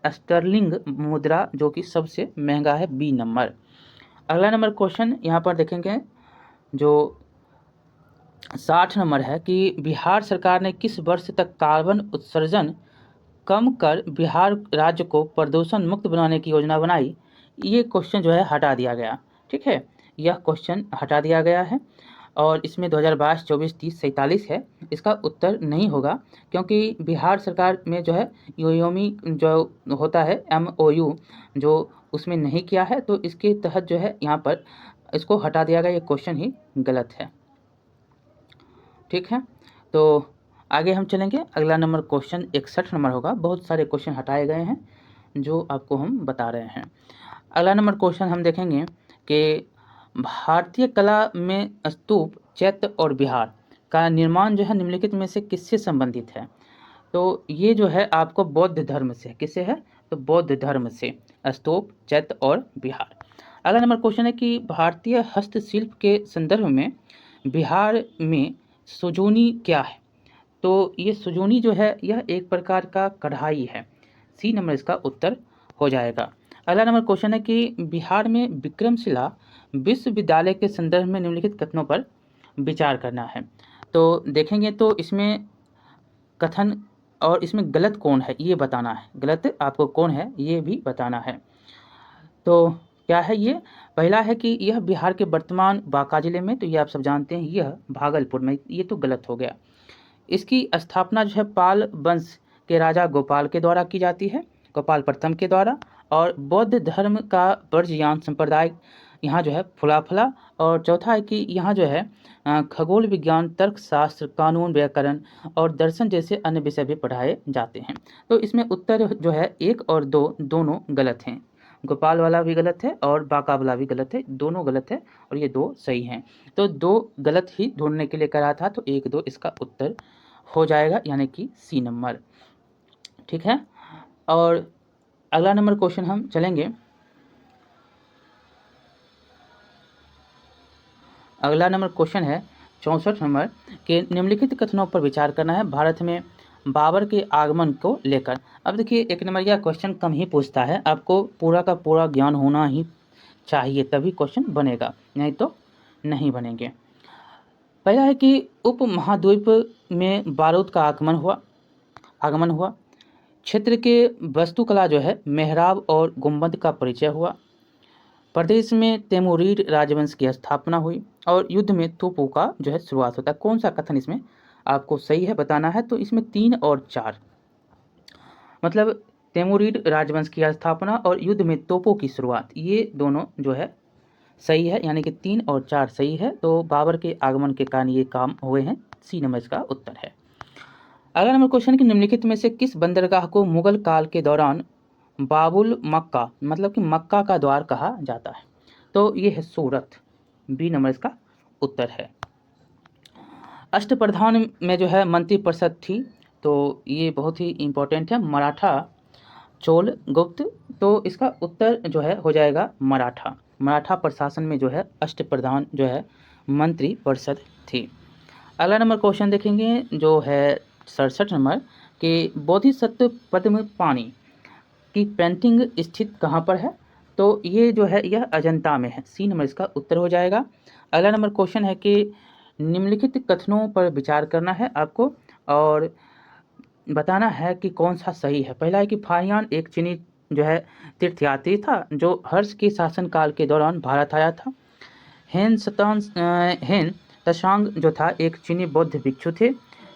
स्टर्लिंग मुद्रा जो कि सबसे महंगा है, बी नंबर। अगला नंबर क्वेश्चन यहाँ पर देखेंगे जो 60 नंबर है कि बिहार सरकार ने किस वर्ष तक कार्बन उत्सर्जन कम कर बिहार राज्य को प्रदूषण मुक्त बनाने की योजना बनाई? ये क्वेश्चन जो है हटा दिया गया, ठीक है। यह क्वेश्चन हटा दिया गया है और इसमें 2022, 24, 30, 47 है। इसका उत्तर नहीं होगा क्योंकि बिहार सरकार में जो है योयोमी जो होता है MOU जो उसमें नहीं किया है, तो इसके तहत जो है यहाँ पर इसको हटा दिया गया। ये क्वेश्चन ही गलत है, ठीक है। तो आगे हम चलेंगे। अगला नंबर क्वेश्चन 61 नंबर होगा। बहुत सारे क्वेश्चन हटाए गए हैं जो आपको हम बता रहे हैं। अगला नंबर क्वेश्चन हम देखेंगे कि भारतीय कला में स्तूप, चैत्य और विहार का निर्माण जो है निम्नलिखित में से किससे संबंधित है? तो ये जो है आपको बौद्ध धर्म से, किससे है? तो बौद्ध धर्म से स्तूप, चैत्य और विहार। अगला नंबर क्वेश्चन है कि भारतीय हस्तशिल्प के संदर्भ में बिहार में सुजूनी क्या है? तो ये सुजूनी जो है यह एक प्रकार का कढ़ाई है, सी नंबर इसका उत्तर हो जाएगा। अगला नंबर क्वेश्चन है कि बिहार में विक्रमशिला विश्वविद्यालय के संदर्भ में निम्नलिखित कथनों पर विचार करना है। तो देखेंगे तो इसमें कथन और इसमें गलत कौन है ये बताना है। गलत आपको कौन है ये भी बताना है। तो क्या है ये? पहला है कि यह बिहार के वर्तमान बांका जिले में, तो ये आप सब जानते हैं। यह भागलपुर में, ये तो गलत हो गया। इसकी स्थापना जो है पाल वंश के राजा गोपाल के द्वारा की जाती है, गोपाल प्रथम के द्वारा। और बौद्ध धर्म का ब्रजयान संप्रदाय यहाँ जो है फुला फला। और चौथा है कि यहाँ जो है खगोल विज्ञान, तर्कशास्त्र, कानून, व्याकरण और दर्शन जैसे अन्य विषय भी पढ़ाए जाते हैं। तो इसमें उत्तर जो है 1 और 2 दोनों गलत हैं। गोपाल वाला भी गलत है और बांका वाला भी गलत है, दोनों गलत है और ये 2 सही हैं। तो 2 गलत ही ढूंढने के लिए करा था, तो 1, 2 इसका उत्तर हो जाएगा, यानी कि सी नंबर, ठीक है। और अगला नंबर क्वेश्चन हम चलेंगे। अगला नंबर क्वेश्चन है 64 नंबर के निम्नलिखित कथनों पर विचार करना है भारत में बाबर के आगमन को लेकर। अब देखिए 1 नंबर यह क्वेश्चन कम ही पूछता है, आपको पूरा का पूरा ज्ञान होना ही चाहिए तभी क्वेश्चन बनेगा, नहीं तो नहीं बनेंगे। पहला है कि उपमहाद्वीप में बारूद का आगमन हुआ। क्षेत्र के वास्तुकला जो है मेहराब और गुंबद का परिचय हुआ। प्रदेश में तैमूरिद राजवंश की स्थापना हुई और युद्ध में तोपों का जो है शुरुआत होता है। कौन सा कथन इसमें आपको सही है बताना है? तो इसमें 3 और 4, मतलब तैमूरिद राजवंश की स्थापना और युद्ध में तोपों की शुरुआत, ये दोनों जो है सही है, यानी कि 3 और 4 सही है। तो बाबर के आगमन के कारण ये काम हुए हैं, सी नंबर इसका उत्तर है। अगला नंबर क्वेश्चन कि निम्नलिखित में से किस बंदरगाह को मुगल काल के दौरान बाबुल मक्का, मतलब कि मक्का का द्वार कहा जाता है? तो ये है सूरत, बी नंबर इसका उत्तर है। अष्टप्रधान में जो है मंत्रिपरिषद थी, तो ये बहुत ही इम्पोर्टेंट है, मराठा, चोल, गुप्त। तो इसका उत्तर जो है हो जाएगा मराठा। मराठा प्रशासन में जो है अष्टप्रधान जो है मंत्रिपरिषद थी। अगला नंबर क्वेश्चन देखेंगे जो है 67 नंबर कि बोधिसत्व पद्म पानी की पेंटिंग स्थित कहाँ पर है? तो ये जो है यह अजंता में है। सी नंबर इसका उत्तर हो जाएगा। अगला नंबर क्वेश्चन है कि निम्नलिखित कथनों पर विचार करना है आपको और बताना है कि कौन सा सही है। पहला है कि फाहियान एक चीनी जो है तीर्थयात्री था जो हर्ष के शासनकाल के दौरान भारत आया था। हेन तशांग जो था एक चीनी बौद्ध भिक्षु थे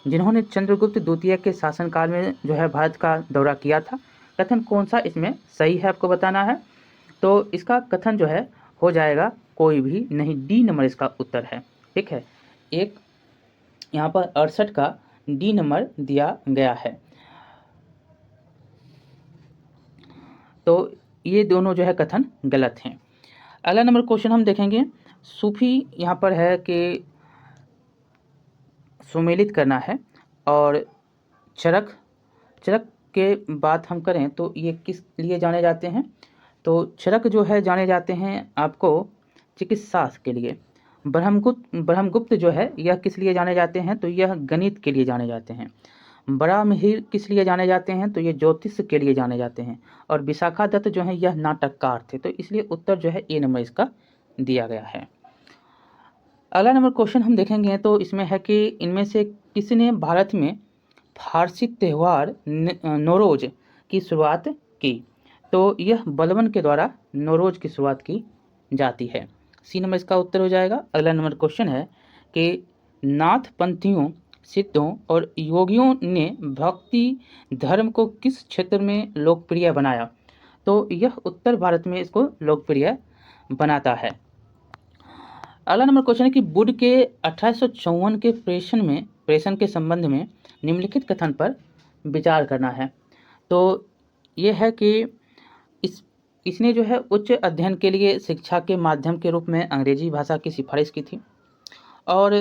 जिन्होंने चंद्रगुप्त द्वितीय के शासनकाल में जो है भारत का दौरा किया था। कथन कौन सा इसमें सही है आपको बताना है। तो इसका कथन जो है हो जाएगा कोई भी नहीं, डी नंबर इसका उत्तर है। ठीक है, एक यहाँ पर 68 का डी नंबर दिया गया है। तो ये दोनों जो है कथन गलत हैं। अगला नंबर क्वेश्चन हम देखेंगे, सूफी यहाँ पर है कि सुमेलित करना है और चरक के बात हम करें तो ये किस लिए जाने जाते हैं? तो चरक जो है जाने जाते हैं आपको चिकित्सा के लिए। ब्रह्मगुप्त जो है यह किस लिए जाने जाते हैं? तो यह गणित के लिए जाने जाते हैं। बराहमिहिर किस लिए जाने जाते हैं? तो ये ज्योतिष के लिए जाने जाते हैं। और विशाखा दत्त जो है यह नाटककार थे। तो इसलिए उत्तर जो है ए नंबर इसका दिया गया है। अगला नंबर क्वेश्चन हम देखेंगे तो इसमें है कि इनमें से किसने भारत में फारसी त्यौहार नौरोज की शुरुआत की? तो यह बलबन के द्वारा नौरोज की शुरुआत की जाती है। सी नंबर इसका उत्तर हो जाएगा। अगला नंबर क्वेश्चन है कि नाथपंथियों, सिद्धों और योगियों ने भक्ति धर्म को किस क्षेत्र में लोकप्रिय बनाया? तो यह उत्तर भारत में इसको लोकप्रिय बनाता है। अगला नंबर क्वेश्चन है कि बुद्ध के 1854 के प्रेषण के संबंध में निम्नलिखित कथन पर विचार करना है। तो ये है कि इसने जो है उच्च अध्ययन के लिए शिक्षा के माध्यम के रूप में अंग्रेजी भाषा की सिफारिश की थी और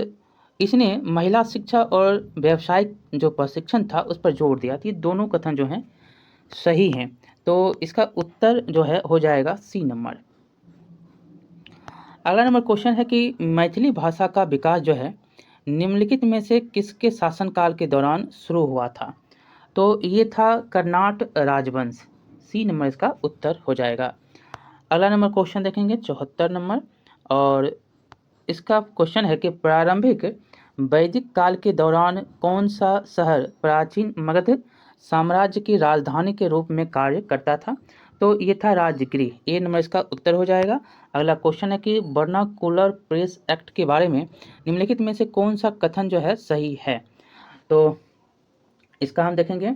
इसने महिला शिक्षा और व्यावसायिक जो प्रशिक्षण था उस पर जोर दिया था। ये दोनों कथन जो हैं सही हैं। तो इसका उत्तर जो है हो जाएगा सी नंबर। अगला नंबर क्वेश्चन है कि मैथिली भाषा का विकास जो है निम्नलिखित में से किसके शासनकाल के दौरान शुरू हुआ था? तो ये था कर्नाट राजवंश। सी नंबर इसका उत्तर हो जाएगा। अगला नंबर क्वेश्चन देखेंगे 74 नंबर और इसका क्वेश्चन है कि प्रारंभिक वैदिक काल के दौरान कौन सा शहर प्राचीन मगध साम्राज्य की राजधानी के रूप में कार्य करता था? तो ये था राजगृह। ए नंबर इसका उत्तर हो जाएगा। अगला क्वेश्चन है कि वर्नाकुलर प्रेस एक्ट के बारे में निम्नलिखित में से कौन सा कथन जो है सही है? तो इसका हम देखेंगे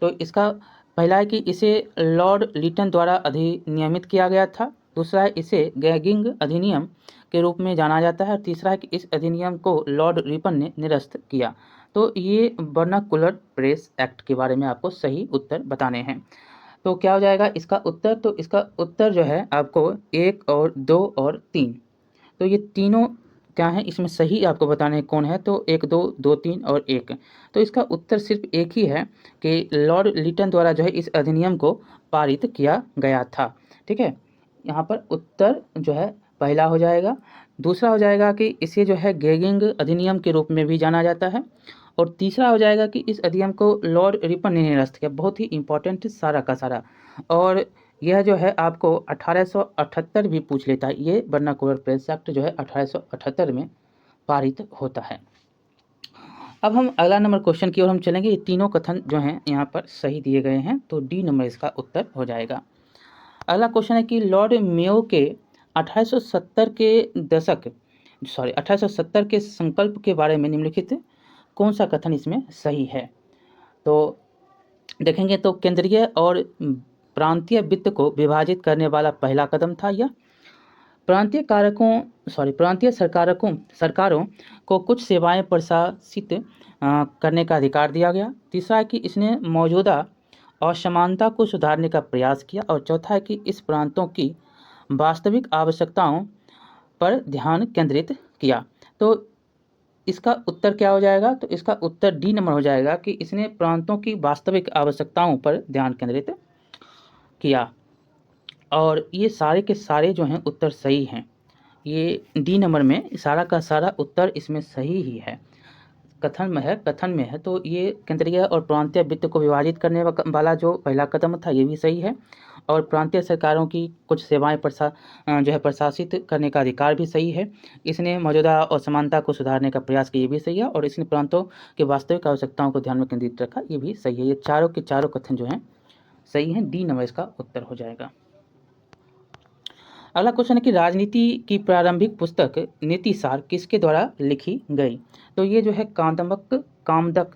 तो इसका पहला है कि इसे लॉर्ड लिटन द्वारा अधिनियमित किया गया था। दूसरा है इसे गैगिंग अधिनियम के रूप में जाना जाता है और तीसरा है कि इस अधिनियम को लॉर्ड रिपन ने निरस्त किया। तो ये वर्नाकुलर प्रेस एक्ट के बारे में आपको सही उत्तर बताने हैं। तो क्या हो जाएगा इसका उत्तर? तो इसका उत्तर जो है आपको 1 और 2 और 3, तो ये तीनों क्या हैं इसमें सही आपको बताने कौन है? तो 1 2 2 3 और 1। तो इसका उत्तर सिर्फ एक ही है कि लॉर्ड लिटन द्वारा जो है इस अधिनियम को पारित किया गया था। ठीक है, यहाँ पर उत्तर जो है पहला हो जाएगा। दूसरा हो जाएगा कि इसे जो है गैगिंग अधिनियम के रूप में भी जाना जाता है और तीसरा हो जाएगा कि इस अधिनियम को लॉर्ड रिपन ने निरस्त किया। बहुत ही इंपॉर्टेंट सारा का सारा। और यह जो है आपको 1878 भी पूछ लेता है। ये वर्नाकुलर प्रेस एक्ट जो है 1878 में पारित होता है। अब हम अगला नंबर क्वेश्चन की ओर हम चलेंगे। ये तीनों कथन जो हैं यहाँ पर सही दिए गए हैं, तो डी नंबर इसका उत्तर हो जाएगा। अगला क्वेश्चन है कि लॉर्ड मेयो के 1870 के संकल्प के बारे में निम्नलिखित कौन सा कथन इसमें सही है? तो देखेंगे तो केंद्रीय और प्रांतीय वित्त को विभाजित करने वाला पहला कदम था यह। प्रांतीय सरकारों को कुछ सेवाएं प्रशासित करने का अधिकार दिया गया। तीसरा है कि इसने मौजूदा असमानता को सुधारने का प्रयास किया और चौथा है कि इस प्रांतों की वास्तविक आवश्यकताओं पर ध्यान केंद्रित किया। तो इसका उत्तर क्या हो जाएगा? तो इसका उत्तर डी नंबर हो जाएगा कि इसने प्रांतों की वास्तविक आवश्यकताओं पर ध्यान केंद्रित किया। और ये सारे के सारे जो हैं उत्तर सही हैं। ये डी नंबर में सारा का सारा उत्तर इसमें सही ही है। कथन में है तो ये केंद्रीय और प्रांतीय वित्त को विभाजित करने वाला जो पहला कदम था ये भी सही है, और प्रांतीय सरकारों की कुछ सेवाएं प्रशासित करने का अधिकार भी सही है। इसने मौजूदा असमानता को सुधारने का प्रयास किया, ये भी सही है, और इसने प्रांतों की वास्तविक आवश्यकताओं को ध्यान में केंद्रित रखा, ये भी सही है। ये चारों के चारों कथन जो हैं सही हैं। डी नंबर इसका उत्तर हो जाएगा। अगला क्वेश्चन है कि राजनीति की प्रारंभिक पुस्तक नीति सार किसके द्वारा लिखी गई? तो ये जो है कामनंदक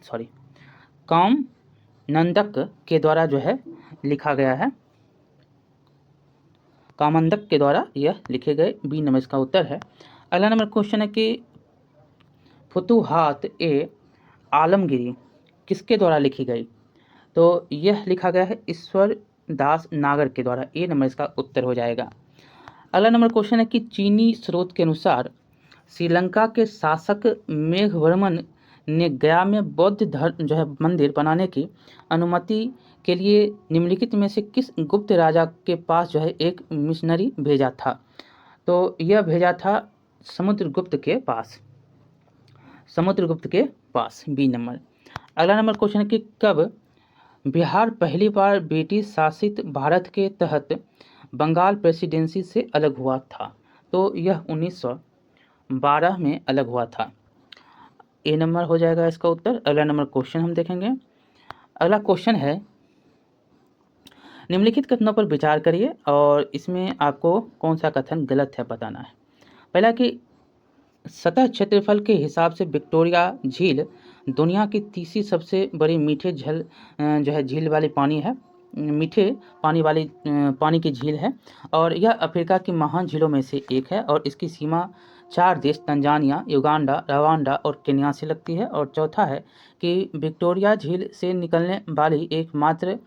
के द्वारा जो है लिखा गया है। कामनंदक के द्वारा यह लिखे गए। बी नंबर इसका उत्तर है। अगला नंबर क्वेश्चन है कि फुतुहात ए आलमगीरी किसके द्वारा लिखी गई? तो यह लिखा गया है ईश्वर दास नागर के द्वारा। ए नंबर इसका उत्तर हो जाएगा। अगला नंबर क्वेश्चन है कि चीनी स्रोत के अनुसार श्रीलंका के शासक मेघवर्मन ने गया में बौद्ध धर्म जो है मंदिर बनाने की अनुमति के लिए निम्नलिखित में से किस गुप्त राजा के पास जो है एक मिशनरी भेजा था? तो यह भेजा था समुद्रगुप्त के पास। B number. अगला नंबर क्वेश्चन है कि कब बिहार पहली बार ब्रिटिश शासित भारत के तहत बंगाल प्रेसिडेंसी से अलग हुआ था? तो यह 1912 में अलग हुआ था। ए नंबर हो जाएगा इसका उत्तर। अगला नंबर क्वेश्चन हम देखेंगे। अगला क्वेश्चन है निम्नलिखित कथनों पर विचार करिए और इसमें आपको कौन सा कथन गलत है बताना है। पहला कि सतह क्षेत्रफल के हिसाब से विक्टोरिया झील दुनिया की तीसरी सबसे बड़ी मीठे झील वाली मीठे पानी की झील है, और यह अफ्रीका की महान झीलों में से एक है, और इसकी सीमा 4 देश तंजानिया, युगांडा, रवांडा और केन्या से लगती है। और चौथा है कि विक्टोरिया झील से निकलने वाली एकमात्र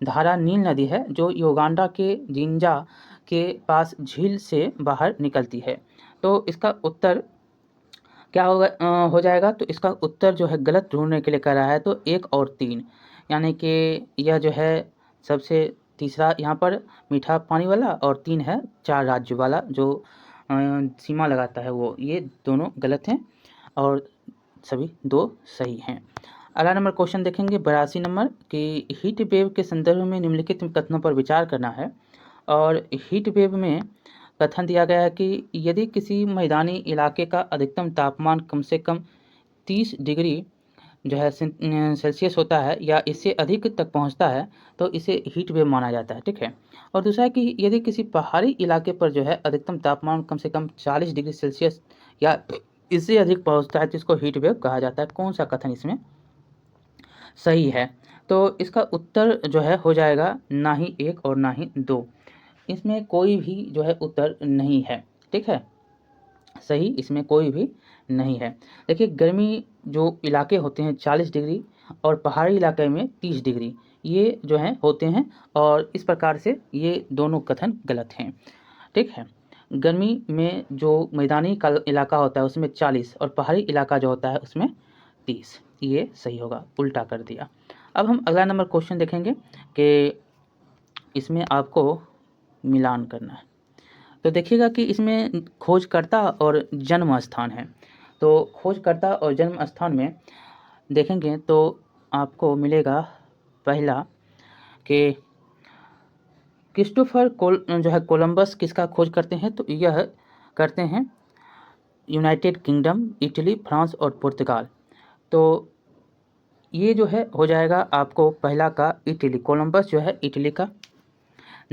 धारा नील नदी है जो युगांडा के जिंजा के पास झील से बाहर निकलती है। तो इसका उत्तर क्या हो जाएगा? तो इसका उत्तर जो है गलत ढूंढने के लिए कह रहा है, तो 1 और 3, यानी कि यह जो है सबसे तीसरा यहाँ पर मीठा पानी वाला, और 3 है 4 राज्य वाला जो सीमा लगाता है वो। ये दोनों गलत हैं और सभी 2 सही हैं। अगला नंबर क्वेश्चन देखेंगे 82 नंबर कि हीट वेव के संदर्भ में निम्नलिखित कथनों पर विचार करना है। और हीट वेव में कथन दिया गया है कि यदि किसी मैदानी इलाके का अधिकतम तापमान कम से कम 30 डिग्री जो है सेल्सियस होता है या इससे अधिक तक पहुंचता है तो इसे हीट वेव माना जाता है। ठीक है। और दूसरा है कि यदि किसी पहाड़ी इलाके पर जो है अधिकतम तापमान कम से कम 40 डिग्री सेल्सियस या इससे अधिक पहुंचता है तो इसको हीट वेव कहा जाता है। कौन सा कथन इसमें सही है? तो इसका उत्तर जो है हो जाएगा ना ही 1 और ना ही 2। इसमें कोई भी जो है उत्तर नहीं है। ठीक है, सही इसमें कोई भी नहीं है। देखिए गर्मी जो इलाके होते हैं 40 डिग्री और पहाड़ी इलाके में 30 डिग्री ये जो हैं होते हैं, और इस प्रकार से ये दोनों कथन गलत हैं। ठीक है, गर्मी में जो मैदानी इलाका होता है उसमें 40 और पहाड़ी इलाका जो होता है उसमें 30, ये सही होगा, उल्टा कर दिया। अब हम अगला नंबर क्वेश्चन देखेंगे कि इसमें आपको मिलान करना है। तो देखिएगा कि इसमें खोजकर्ता और जन्म स्थान है। तो खोजकर्ता और जन्म स्थान में देखेंगे तो आपको मिलेगा पहला कि क्रिस्टोफर कोलंबस किसका खोज करते हैं? तो यह करते हैं यूनाइटेड किंगडम, इटली, फ्रांस और पुर्तगाल। तो ये जो है हो जाएगा आपको पहला का इटली, कोलंबस जो है इटली का।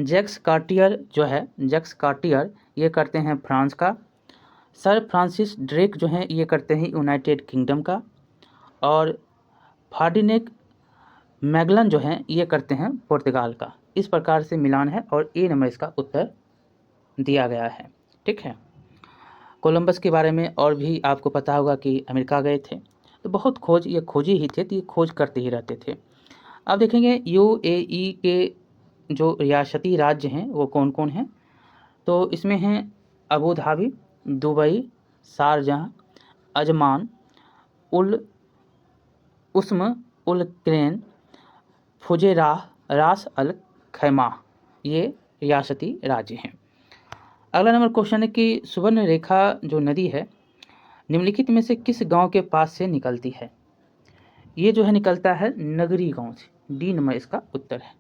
जैक्स कार्टियर ये करते हैं फ्रांस का। सर फ्रांसिस ड्रेक जो हैं ये करते हैं यूनाइटेड किंगडम का। और फार्डिनेक मैगलन जो हैं ये करते हैं पुर्तगाल का। इस प्रकार से मिलान है और ए नंबर इसका उत्तर दिया गया है। ठीक है, कोलंबस के बारे में और भी आपको पता होगा कि अमेरिका गए थे, तो बहुत खोजी ही थे, तो ये खोज करते ही रहते थे। अब देखेंगे यूएई के जो रियासती राज्य हैं वो कौन कौन हैं? तो इसमें हैं Abu Dhabi, Dubai, Sharjah, Ajman, Umm al Quwain, Fujairah, Ras al खैमा, ये रियासती राज्य हैं। अगला नंबर क्वेश्चन है कि सुवर्ण रेखा जो नदी है निम्नलिखित में से किस गांव के पास से निकलती है? ये जो है निकलता है नगरी गांव से। डी नंबर इसका उत्तर है।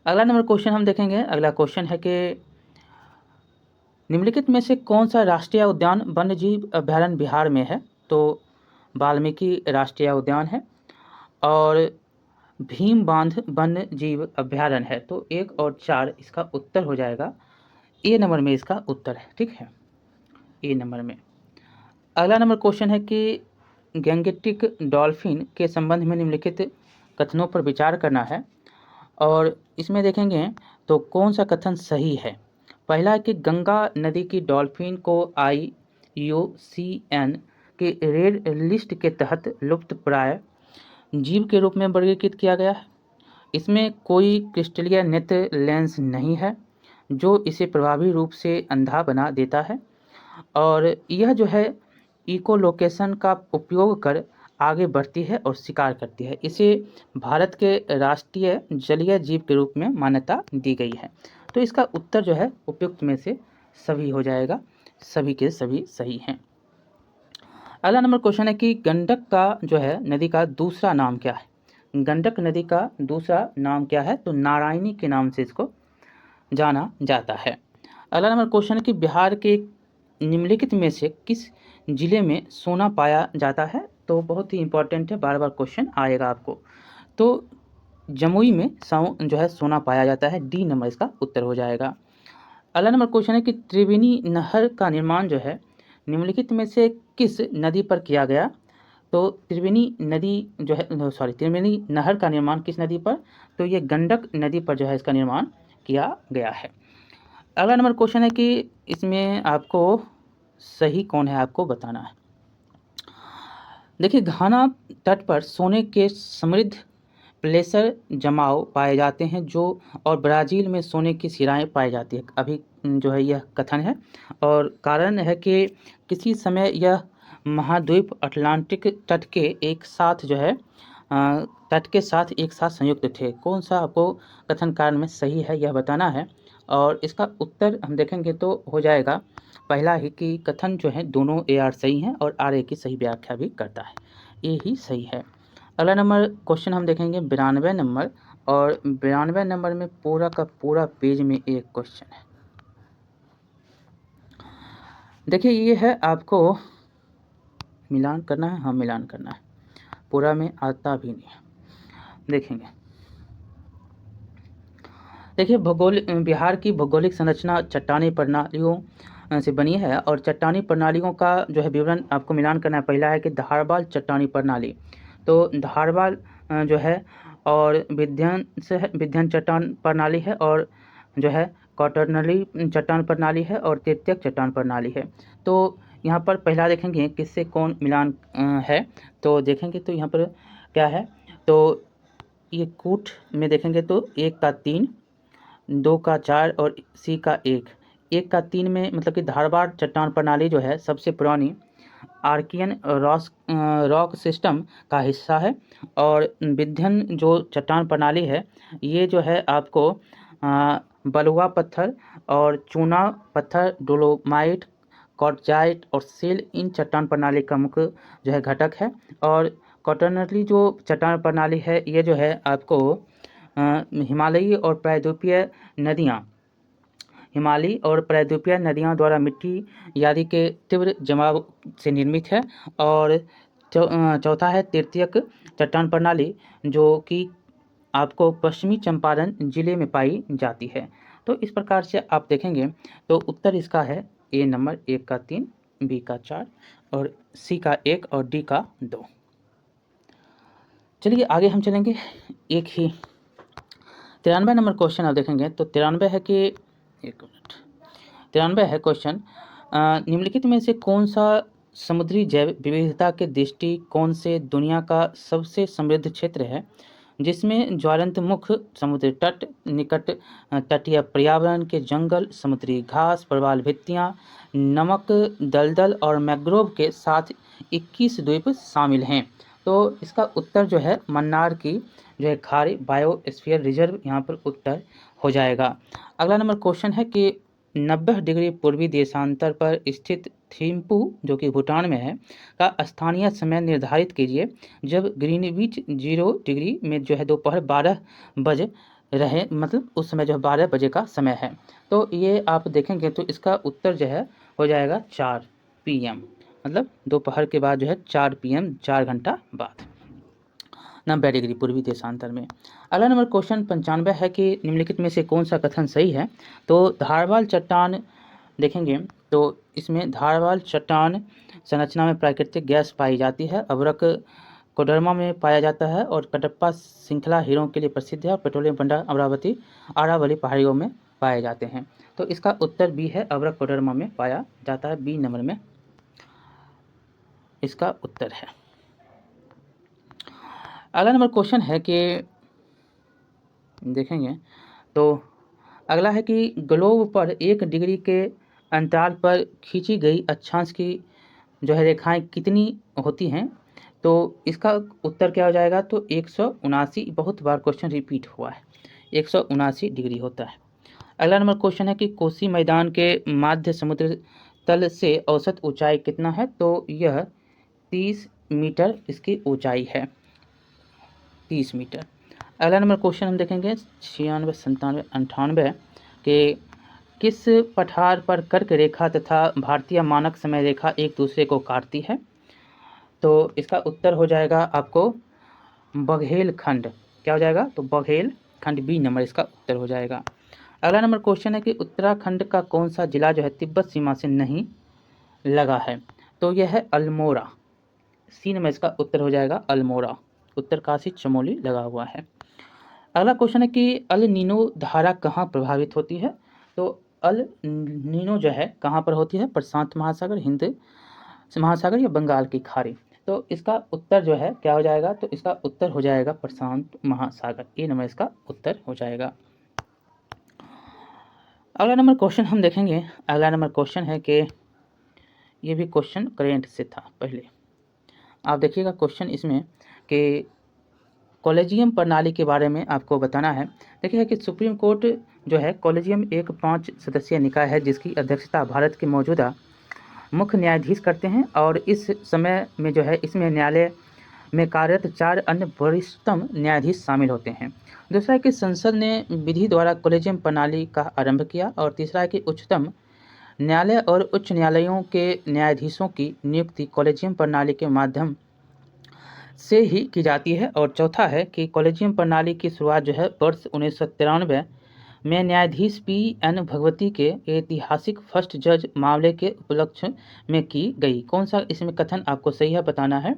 अगला नंबर क्वेश्चन हम देखेंगे। अगला क्वेश्चन है कि निम्नलिखित में से कौन सा राष्ट्रीय उद्यान वन्यजीव अभयारण्य बिहार में है? तो वाल्मीकि राष्ट्रीय उद्यान है और भीम बांध वन्य जीव अभयारण्य है। तो 1 और 4 इसका उत्तर हो जाएगा। ए नंबर में इसका उत्तर है। ठीक है, ए नंबर में। अगला नंबर क्वेश्चन है कि गैंगेटिक डॉल्फिन के संबंध में निम्नलिखित कथनों पर विचार करना है और इसमें देखेंगे तो कौन सा कथन सही है। पहला है कि गंगा नदी की डॉल्फिन को IUCN के रेड लिस्ट के तहत लुप्तप्राय जीव के रूप में वर्गीकृत किया गया है। इसमें कोई क्रिस्टलीय नेत्र लेंस नहीं है जो इसे प्रभावी रूप से अंधा बना देता है और यह जो है इकोलोकेशन का उपयोग कर आगे बढ़ती है और शिकार करती है। इसे भारत के राष्ट्रीय जलीय जीव के रूप में मान्यता दी गई है। तो इसका उत्तर जो है उपयुक्त में से सभी हो जाएगा। सभी के सभी सही हैं। अगला नंबर क्वेश्चन है कि गंडक का जो है नदी का दूसरा नाम क्या है? गंडक नदी का दूसरा नाम क्या है? तो नारायणी के नाम से इसको जाना जाता है। अगला नंबर क्वेश्चन है कि बिहार के निम्नलिखित में से किस जिले में सोना पाया जाता है? तो बहुत ही इंपॉर्टेंट है, बार बार क्वेश्चन आएगा आपको। तो जमुई में जो है सोना पाया जाता है। डी नंबर इसका उत्तर हो जाएगा। अगला नंबर क्वेश्चन है कि त्रिवेणी नहर का निर्माण जो है निम्नलिखित में से किस नदी पर किया गया? तो त्रिवेणी नदी जो है त्रिवेणी नहर का निर्माण किस नदी पर? तो ये गंडक नदी पर जो है इसका निर्माण किया गया है। अगला नंबर क्वेश्चन है कि इसमें आपको सही कौन है आपको बताना है। देखिए, घाना तट पर सोने के समृद्ध प्लेसर जमाव पाए जाते हैं जो और ब्राज़ील में सोने की सिराएं पाई जाती है। अभी जो है यह कथन है और कारण है कि किसी समय यह महाद्वीप अटलांटिक तट के एक साथ जो है तट के साथ एक साथ संयुक्त थे। कौन सा आपको कथन कारण में सही है यह बताना है और इसका उत्तर हम देखेंगे तो हो जाएगा पहला ही कि कथन जो है दोनों AR सही हैं और RA की सही व्याख्या भी करता है। ये ही सही है। अगला नंबर क्वेश्चन हम देखेंगे 92 नंबर और 92 नंबर में पूरा का पूरा पेज में एक क्वेश्चन है। देखिए, ये है आपको मिलान करना है। हाँ, मिलान करना है, पूरा में आता भी नहीं है। देखेंगे, देखिए बिहार की भौगोलिक संरचना चट्टानी प्रणालियों से बनी है और चट्टानी प्रणालियों का जो है विवरण आपको मिलान करना है। पहला है कि धारवाल चट्टानी प्रणाली। तो धारवाल जो है और विध्यन चट्टान प्रणाली है और जो है क्वाटरनरी चट्टान प्रणाली है और तृतीयक चट्टान प्रणाली है। तो यहाँ पर पहला देखेंगे किससे कौन मिलान है। तो देखेंगे तो यहाँ पर क्या है, तो ये कूट में देखेंगे तो 1 का 3, 2 का 4 और C का 1। 1 का 3 में मतलब कि धारवाड़ चट्टान प्रणाली जो है सबसे पुरानी आर्कियन रॉक सिस्टम का हिस्सा है और विध्यन जो चट्टान प्रणाली है ये जो है आपको बलुआ पत्थर और चूना पत्थर, डोलोमाइट, क्वार्टजाइट और सेल इन चट्टान प्रणाली का मुख्य जो है घटक है। और क्वाटरनरी जो चट्टान प्रणाली है ये जो है आपको हिमालयी और प्रायद्वीपीय नदियाँ द्वारा मिट्टी आदि के तीव्र जमाव से निर्मित है। और चौथा है तृतीयक चट्टान प्रणाली जो कि आपको पश्चिमी चंपारण जिले में पाई जाती है। तो इस प्रकार से आप देखेंगे तो उत्तर इसका है A नंबर 1 का 3, B का 4 और C का 1 और D का 2। चलिए आगे हम चलेंगे। एक ही 93 नंबर क्वेश्चन आप देखेंगे तो 93 है कि 93 है क्वेश्चन, निम्नलिखित में से कौन सा समुद्री जैव विविधता के दृष्टिकोण से दुनिया का सबसे समृद्ध क्षेत्र है जिसमें ज्वालांतमुख, समुद्री तट, निकट तटीय पर्यावरण के जंगल, समुद्री घास, प्रवाल भित्तियाँ, नमक दलदल और मैंग्रोव के साथ 21 द्वीप शामिल हैं। तो इसका उत्तर जो है मन्नार की जो है खाड़ी बायोस्फीयर रिजर्व यहाँ पर उत्तर हो जाएगा। अगला नंबर क्वेश्चन है कि 90 डिग्री पूर्वी देशांतर पर स्थित थिम्पू जो कि भूटान में है का स्थानीय समय निर्धारित कीजिए जब ग्रीनविच 0 डिग्री में जो है दोपहर 12 बजे रहे, मतलब उस समय जो है 12 बजे का समय है। तो ये आप देखेंगे तो इसका उत्तर जो है हो जाएगा 4 PM, मतलब दोपहर के बाद जो है 4 PM, 4 घंटा बाद 90 डिग्री पूर्वी देशांतर में। अगला नंबर क्वेश्चन 95 है कि निम्नलिखित में से कौन सा कथन सही है। तो धारवाल चट्टान देखेंगे तो इसमें धारवाल चट्टान संरचना में प्राकृतिक गैस पाई जाती है, अभ्रक कोडरमा में पाया जाता है और कटप्पा श्रृंखला हीरों के लिए प्रसिद्ध है और पेट्रोलियम भंडार अमरावती आरावली पहाड़ियों में पाए जाते हैं। तो इसका उत्तर बी है, अभ्रक कोडरमा में पाया जाता है, बी नंबर में इसका उत्तर है। अगला नंबर क्वेश्चन है कि देखेंगे तो अगला है कि ग्लोब पर 1 डिग्री के अंतराल पर खींची गई अक्षांश की जो है रेखाएं कितनी होती हैं। तो इसका उत्तर क्या हो जाएगा, तो 179, बहुत बार क्वेश्चन रिपीट हुआ है, 179 डिग्री होता है। अगला नंबर क्वेश्चन है कि कोसी मैदान के माध्य समुद्र तल से औसत ऊंचाई कितना है। तो यह 30 मीटर इसकी ऊंचाई है, 30 मीटर। अगला नंबर क्वेश्चन हम देखेंगे 96, 97, 98 के किस पठार पर कर्क रेखा तथा भारतीय मानक समय रेखा एक दूसरे को काटती है। तो इसका उत्तर हो जाएगा आपको बघेलखंड, क्या हो जाएगा, तो बघेलखंड, बी नंबर इसका उत्तर हो जाएगा। अगला नंबर क्वेश्चन है कि उत्तराखंड का कौन सा जिला जो है तिब्बत सीमा से नहीं लगा है। तो यह है अल्मोड़ा, सी नंबर इसका उत्तर हो जाएगा अल्मोड़ा, उत्तरकाशी चमोली लगा हुआ है। अगला क्वेश्चन है कि अल नीनो धारा कहाँ प्रभावित होती है। तो अल नीनो जो है कहाँ पर होती है, प्रशांत महासागर, हिंद महासागर या बंगाल की खाड़ी। तो इसका उत्तर जो है क्या हो जाएगा, तो इसका उत्तर हो जाएगा प्रशांत महासागर, ए नंबर इसका उत्तर हो जाएगा। अगला नंबर क्वेश्चन हम देखेंगे, अगला नंबर क्वेश्चन है कि ये भी क्वेश्चन करेंट से था, पहले आप देखिएगा क्वेश्चन इसमें कि कॉलेजियम प्रणाली के बारे में आपको बताना है। देखिए कि सुप्रीम कोर्ट जो है कॉलेजियम एक 5 सदस्यीय निकाय है जिसकी अध्यक्षता भारत के मौजूदा मुख्य न्यायाधीश करते हैं और इस समय में जो है इसमें न्यायालय में कार्यरत 4 अन्य वरिष्ठतम न्यायाधीश शामिल होते हैं। दूसरा है कि संसद ने विधि द्वारा कॉलेजियम प्रणाली का आरंभ किया और तीसरा है कि उच्चतम न्यायालय और उच्च न्यायालयों के न्यायाधीशों की नियुक्ति कॉलेजियम प्रणाली के माध्यम से ही की जाती है और चौथा है कि कॉलेजियम प्रणाली की शुरुआत जो है वर्ष 1993 में न्यायाधीश PN भगवती के ऐतिहासिक फर्स्ट जज मामले के उपलक्ष्य में की गई। कौन सा इसमें कथन आपको सही है बताना है।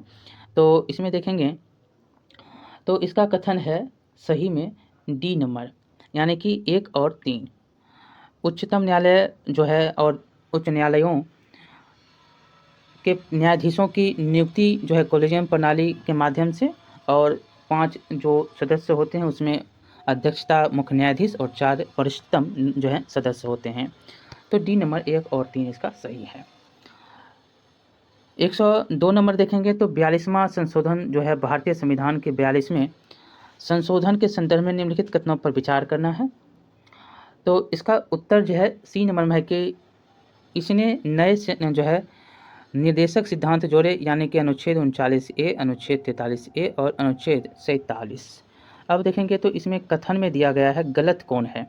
तो इसमें देखेंगे तो इसका कथन है सही में डी नंबर, यानी कि 1 और 3 उच्चतम न्यायालय जो है और उच्च न्यायालयों के न्यायाधीशों की नियुक्ति जो है कॉलेजियम प्रणाली के माध्यम से, और 5 जो सदस्य होते हैं उसमें अध्यक्षता मुख्य न्यायाधीश और 4 वरिष्ठतम जो है सदस्य होते हैं। तो डी नंबर 1 और 3 इसका सही है। 102 नंबर देखेंगे तो 42वां संशोधन जो है भारतीय संविधान के 42वें संशोधन के संदर्भ में निम्नलिखित कथनों पर विचार करना है। तो इसका उत्तर जो है सी नंबर में है कि इसने नए जो है निर्देशक सिद्धांत जोड़े, यानी कि अनुच्छेद 39A, अनुच्छेद 43A और अनुच्छेद 47। अब देखेंगे तो इसमें कथन में दिया गया है गलत कौन है।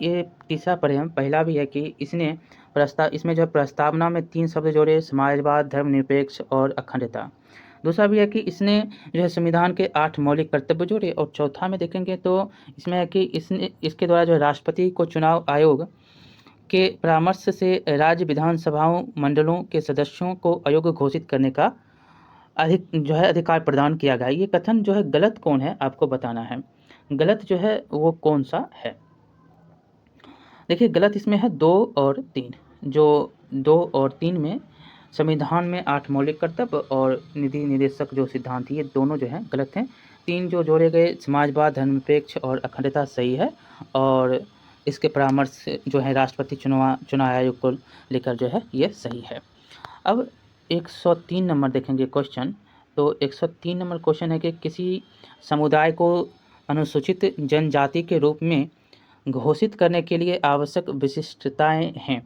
ये तीसरा पढ़े हम, पहला भी है कि इसने इसमें जो है प्रस्तावना में 3 शब्द जोड़े, समाजवाद, धर्मनिरपेक्ष और अखंडता। दूसरा भी है कि इसने जो है संविधान के 8 मौलिक कर्तव्य जोड़े, और चौथा में देखेंगे तो इसमें है कि इसके द्वारा जो है राष्ट्रपति को चुनाव आयोग के परामर्श से राज्य विधानसभाओं मंडलों के सदस्यों को अयोग्य घोषित करने का अधिकार प्रदान किया गया। ये कथन जो है गलत कौन है आपको बताना है, गलत जो है वो कौन सा है। देखिए गलत इसमें है 2 और 3, जो 2 और 3 में संविधान में 8 मौलिक कर्तव्य और निधि निर्देशक जो सिद्धांत ये दोनों जो हैं गलत हैं। 3 जो जोड़े गए समाजवाद, धर्मनिरपेक्ष और अखंडता सही है, और इसके परामर्श जो है राष्ट्रपति चुनाव आयोग को लेकर जो है ये सही है। अब 103 नंबर देखेंगे क्वेश्चन। तो 103 नंबर क्वेश्चन है कि किसी समुदाय को अनुसूचित जनजाति के रूप में घोषित करने के लिए आवश्यक विशिष्टताएं हैं,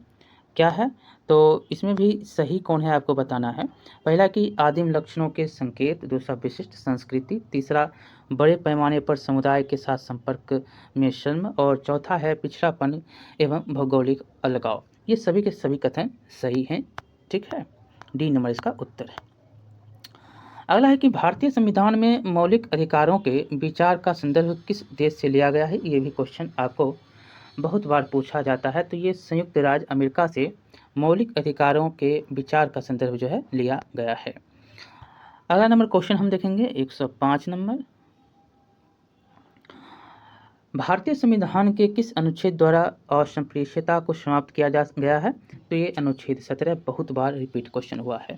क्या है, तो इसमें भी सही कौन है आपको बताना है। पहला कि आदिम लक्षणों के संकेत, दूसरा विशिष्ट संस्कृति, तीसरा बड़े पैमाने पर समुदाय के साथ संपर्क में श्रम, और चौथा है पिछड़ापन एवं भौगोलिक अलगाव। ये सभी के सभी कथन सही हैं। ठीक है, डी नंबर इसका उत्तर है। अगला है कि भारतीय संविधान में मौलिक अधिकारों के विचार का संदर्भ किस देश से लिया गया है। ये भी क्वेश्चन आपको बहुत बार पूछा जाता है। तो ये संयुक्त राज्य अमेरिका से मौलिक अधिकारों के विचार का संदर्भ जो है लिया गया है। अगला नंबर क्वेश्चन हम देखेंगे 105 नंबर। भारतीय संविधान के किस अनुच्छेद द्वारा असंप्रेषणीयता को समाप्त किया जा गया है। तो ये अनुच्छेद 17 बहुत बार रिपीट क्वेश्चन हुआ है।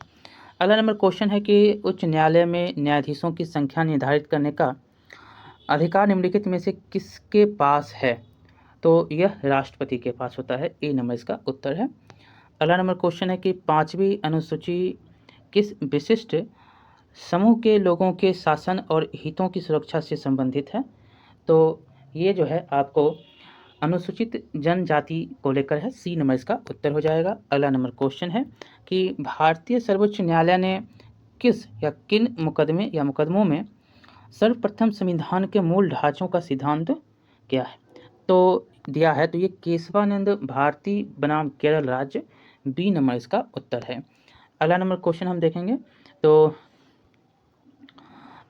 अगला नंबर क्वेश्चन है कि उच्च न्यायालय में न्यायाधीशों की संख्या निर्धारित करने का अधिकार निम्नलिखित में से किसके पास है। तो यह राष्ट्रपति के पास होता है। ए नंबर इसका उत्तर है। अगला नंबर क्वेश्चन है कि 5वीं अनुसूची किस विशिष्ट समूह के लोगों के शासन और हितों की सुरक्षा से संबंधित है। तो ये जो है आपको अनुसूचित जनजाति को लेकर है। सी नंबर इसका उत्तर हो जाएगा। अगला नंबर क्वेश्चन है कि भारतीय सर्वोच्च न्यायालय ने किस या किन मुकदमे या मुकदमों में सर्वप्रथम संविधान के मूल ढांचों का सिद्धांत क्या है। तो दिया है, तो ये केशवानंद भारती बनाम केरल राज्य। बी नंबर इसका उत्तर है। अगला नंबर क्वेश्चन हम देखेंगे। तो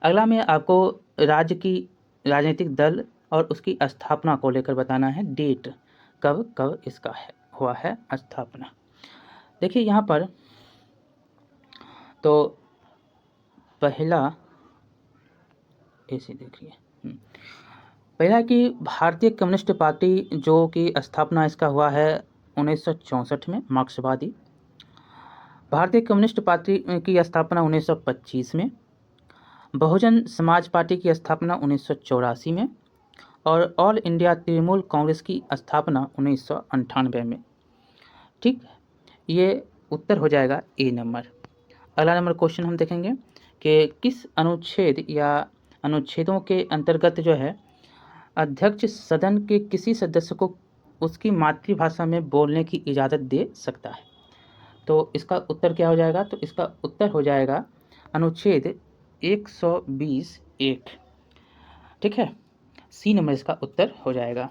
अगला में आपको राज्य की राजनीतिक दल और उसकी स्थापना को लेकर बताना है। डेट कब कब इसका हुआ है स्थापना। देखिए यहाँ पर तो पहला ऐसे देखिए, पहला कि भारतीय कम्युनिस्ट पार्टी जो कि स्थापना इसका हुआ है 1964 में, मार्क्सवादी। भारतीय कम्युनिस्ट पार्टी की स्थापना 1925 में। बहुजन समाज पार्टी की स्थापना 1984 में। और ऑल इंडिया तृणमूल कांग्रेस की स्थापना 1998 में। ठीक, ये उत्तर हो जाएगा ए नंबर। अगला नंबर क्वेश्चन हम देखेंगे कि किस अनुच्छेद या अनुच्छेदों के अंतर्गत जो है अध्यक्ष सदन के किसी सदस्य को उसकी मातृभाषा में बोलने की इजाज़त दे सकता है। तो इसका उत्तर क्या हो जाएगा। तो इसका उत्तर हो जाएगा अनुच्छेद 120(1). ठीक है, सी नंबर इसका उत्तर हो जाएगा।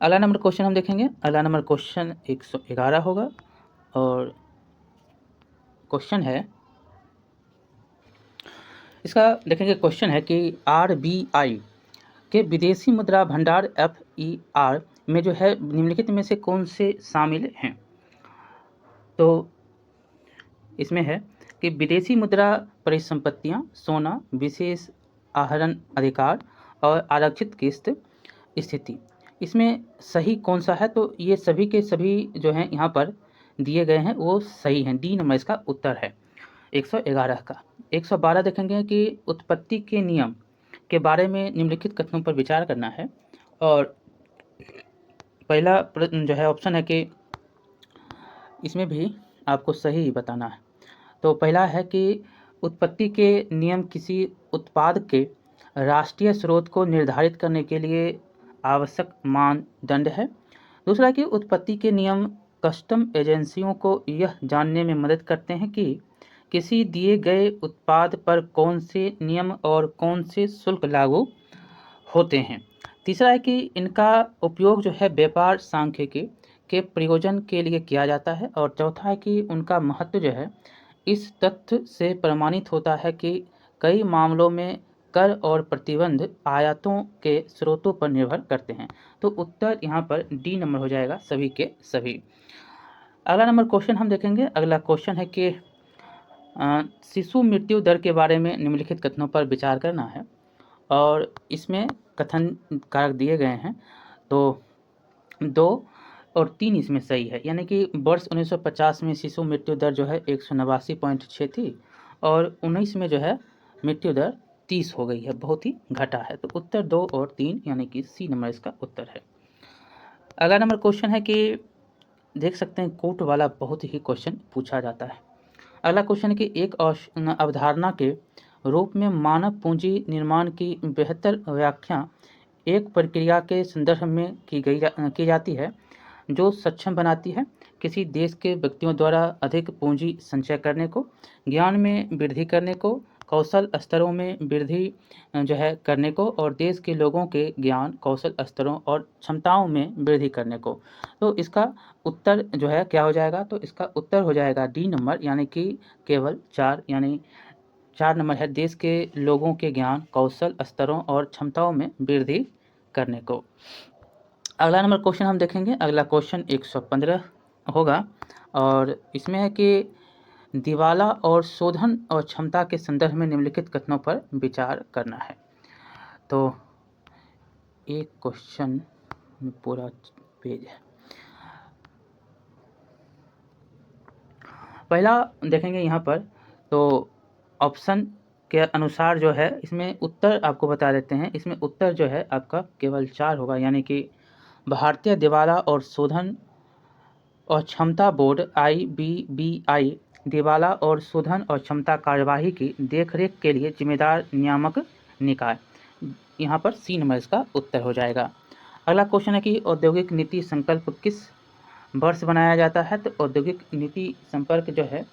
अगला नंबर क्वेश्चन हम देखेंगे। अगला नंबर क्वेश्चन 111 होगा और क्वेश्चन है इसका देखेंगे। क्वेश्चन है कि RBI के विदेशी मुद्रा भंडार FER में जो है निम्नलिखित में से कौन से शामिल हैं। तो इसमें है कि विदेशी मुद्रा परिसंपत्तियां, सोना, विशेष आहरण अधिकार और आरक्षित किस्त स्थिति। इसमें सही कौन सा है। तो ये सभी के सभी जो हैं यहाँ पर दिए गए हैं वो सही हैं। डी नंबर इसका उत्तर है 111 का। 112 देखेंगे कि उत्पत्ति के नियम के बारे में निम्नलिखित कथनों पर विचार करना है। और पहला जो है ऑप्शन है कि इसमें भी आपको सही बताना है। तो पहला है कि उत्पत्ति के नियम किसी उत्पाद के राष्ट्रीय स्रोत को निर्धारित करने के लिए आवश्यक मानदंड है। दूसरा कि उत्पत्ति के नियम कस्टम एजेंसियों को यह जानने में मदद करते हैं कि किसी दिए गए उत्पाद पर कौन से नियम और कौन से शुल्क लागू होते हैं। तीसरा है कि इनका उपयोग जो है व्यापार सांख्यिकी के प्रयोजन के लिए किया जाता है। और चौथा है कि उनका महत्व जो है इस तथ्य से प्रमाणित होता है कि कई मामलों में कर और प्रतिबंध आयातों के स्रोतों पर निर्भर करते हैं। तो उत्तर यहाँ पर डी नंबर हो जाएगा सभी के सभी। अगला नंबर क्वेश्चन हम देखेंगे। अगला क्वेश्चन है कि शिशु मृत्यु दर के बारे में निम्नलिखित कथनों पर विचार करना है। और इसमें कथन कारक दिए गए हैं। तो 2 और 3 इसमें सही है। यानी कि वर्ष 1950 में शिशु मृत्यु दर जो है 189.6 थी और 19 में जो है मृत्यु दर 30 हो गई है, बहुत ही घटा है। तो उत्तर 2 और 3 यानी कि सी नंबर इसका उत्तर है। अगला नंबर क्वेश्चन है कि देख सकते हैं कोट वाला बहुत ही क्वेश्चन पूछा जाता है। अगला क्वेश्चन है कि एक अवधारणा के रूप में मानव पूंजी निर्माण की बेहतर व्याख्या एक प्रक्रिया के संदर्भ में की जाती है जो सक्षम बनाती है किसी देश के व्यक्तियों द्वारा अधिक पूंजी संचय करने को, ज्ञान में वृद्धि करने को, कौशल स्तरों में वृद्धि जो है करने को, और देश के लोगों के ज्ञान, कौशल स्तरों और क्षमताओं में वृद्धि करने को। तो इसका उत्तर जो है क्या हो जाएगा? तो इसका उत्तर हो जाएगा डी नंबर, यानी कि केवल 4, यानी 4 नंबर है, देश के लोगों के ज्ञान, कौशल स्तरों और क्षमताओं में वृद्धि करने को। अगला नंबर क्वेश्चन हम देखेंगे। अगला क्वेश्चन 115 होगा और इसमें है कि दिवाला और शोधन और क्षमता के संदर्भ में निम्नलिखित कथनों पर विचार करना है। तो एक क्वेश्चन में पूरा पेज है। पहला देखेंगे यहाँ पर, तो ऑप्शन के अनुसार जो है इसमें उत्तर आपको बता देते हैं। इसमें उत्तर जो है आपका केवल 4 होगा, यानी कि भारतीय दिवाला और शोधन और क्षमता बोर्ड IBBI दिवाला और शोधन और क्षमता कार्यवाही की देखरेख के लिए जिम्मेदार नियामक निकाय। यहाँ पर सी नंबर इसका उत्तर हो जाएगा। अगला क्वेश्चन है कि औद्योगिक नीति संकल्प किस वर्ष बनाया जाता है? तो औद्योगिक नीति संपर्क जो है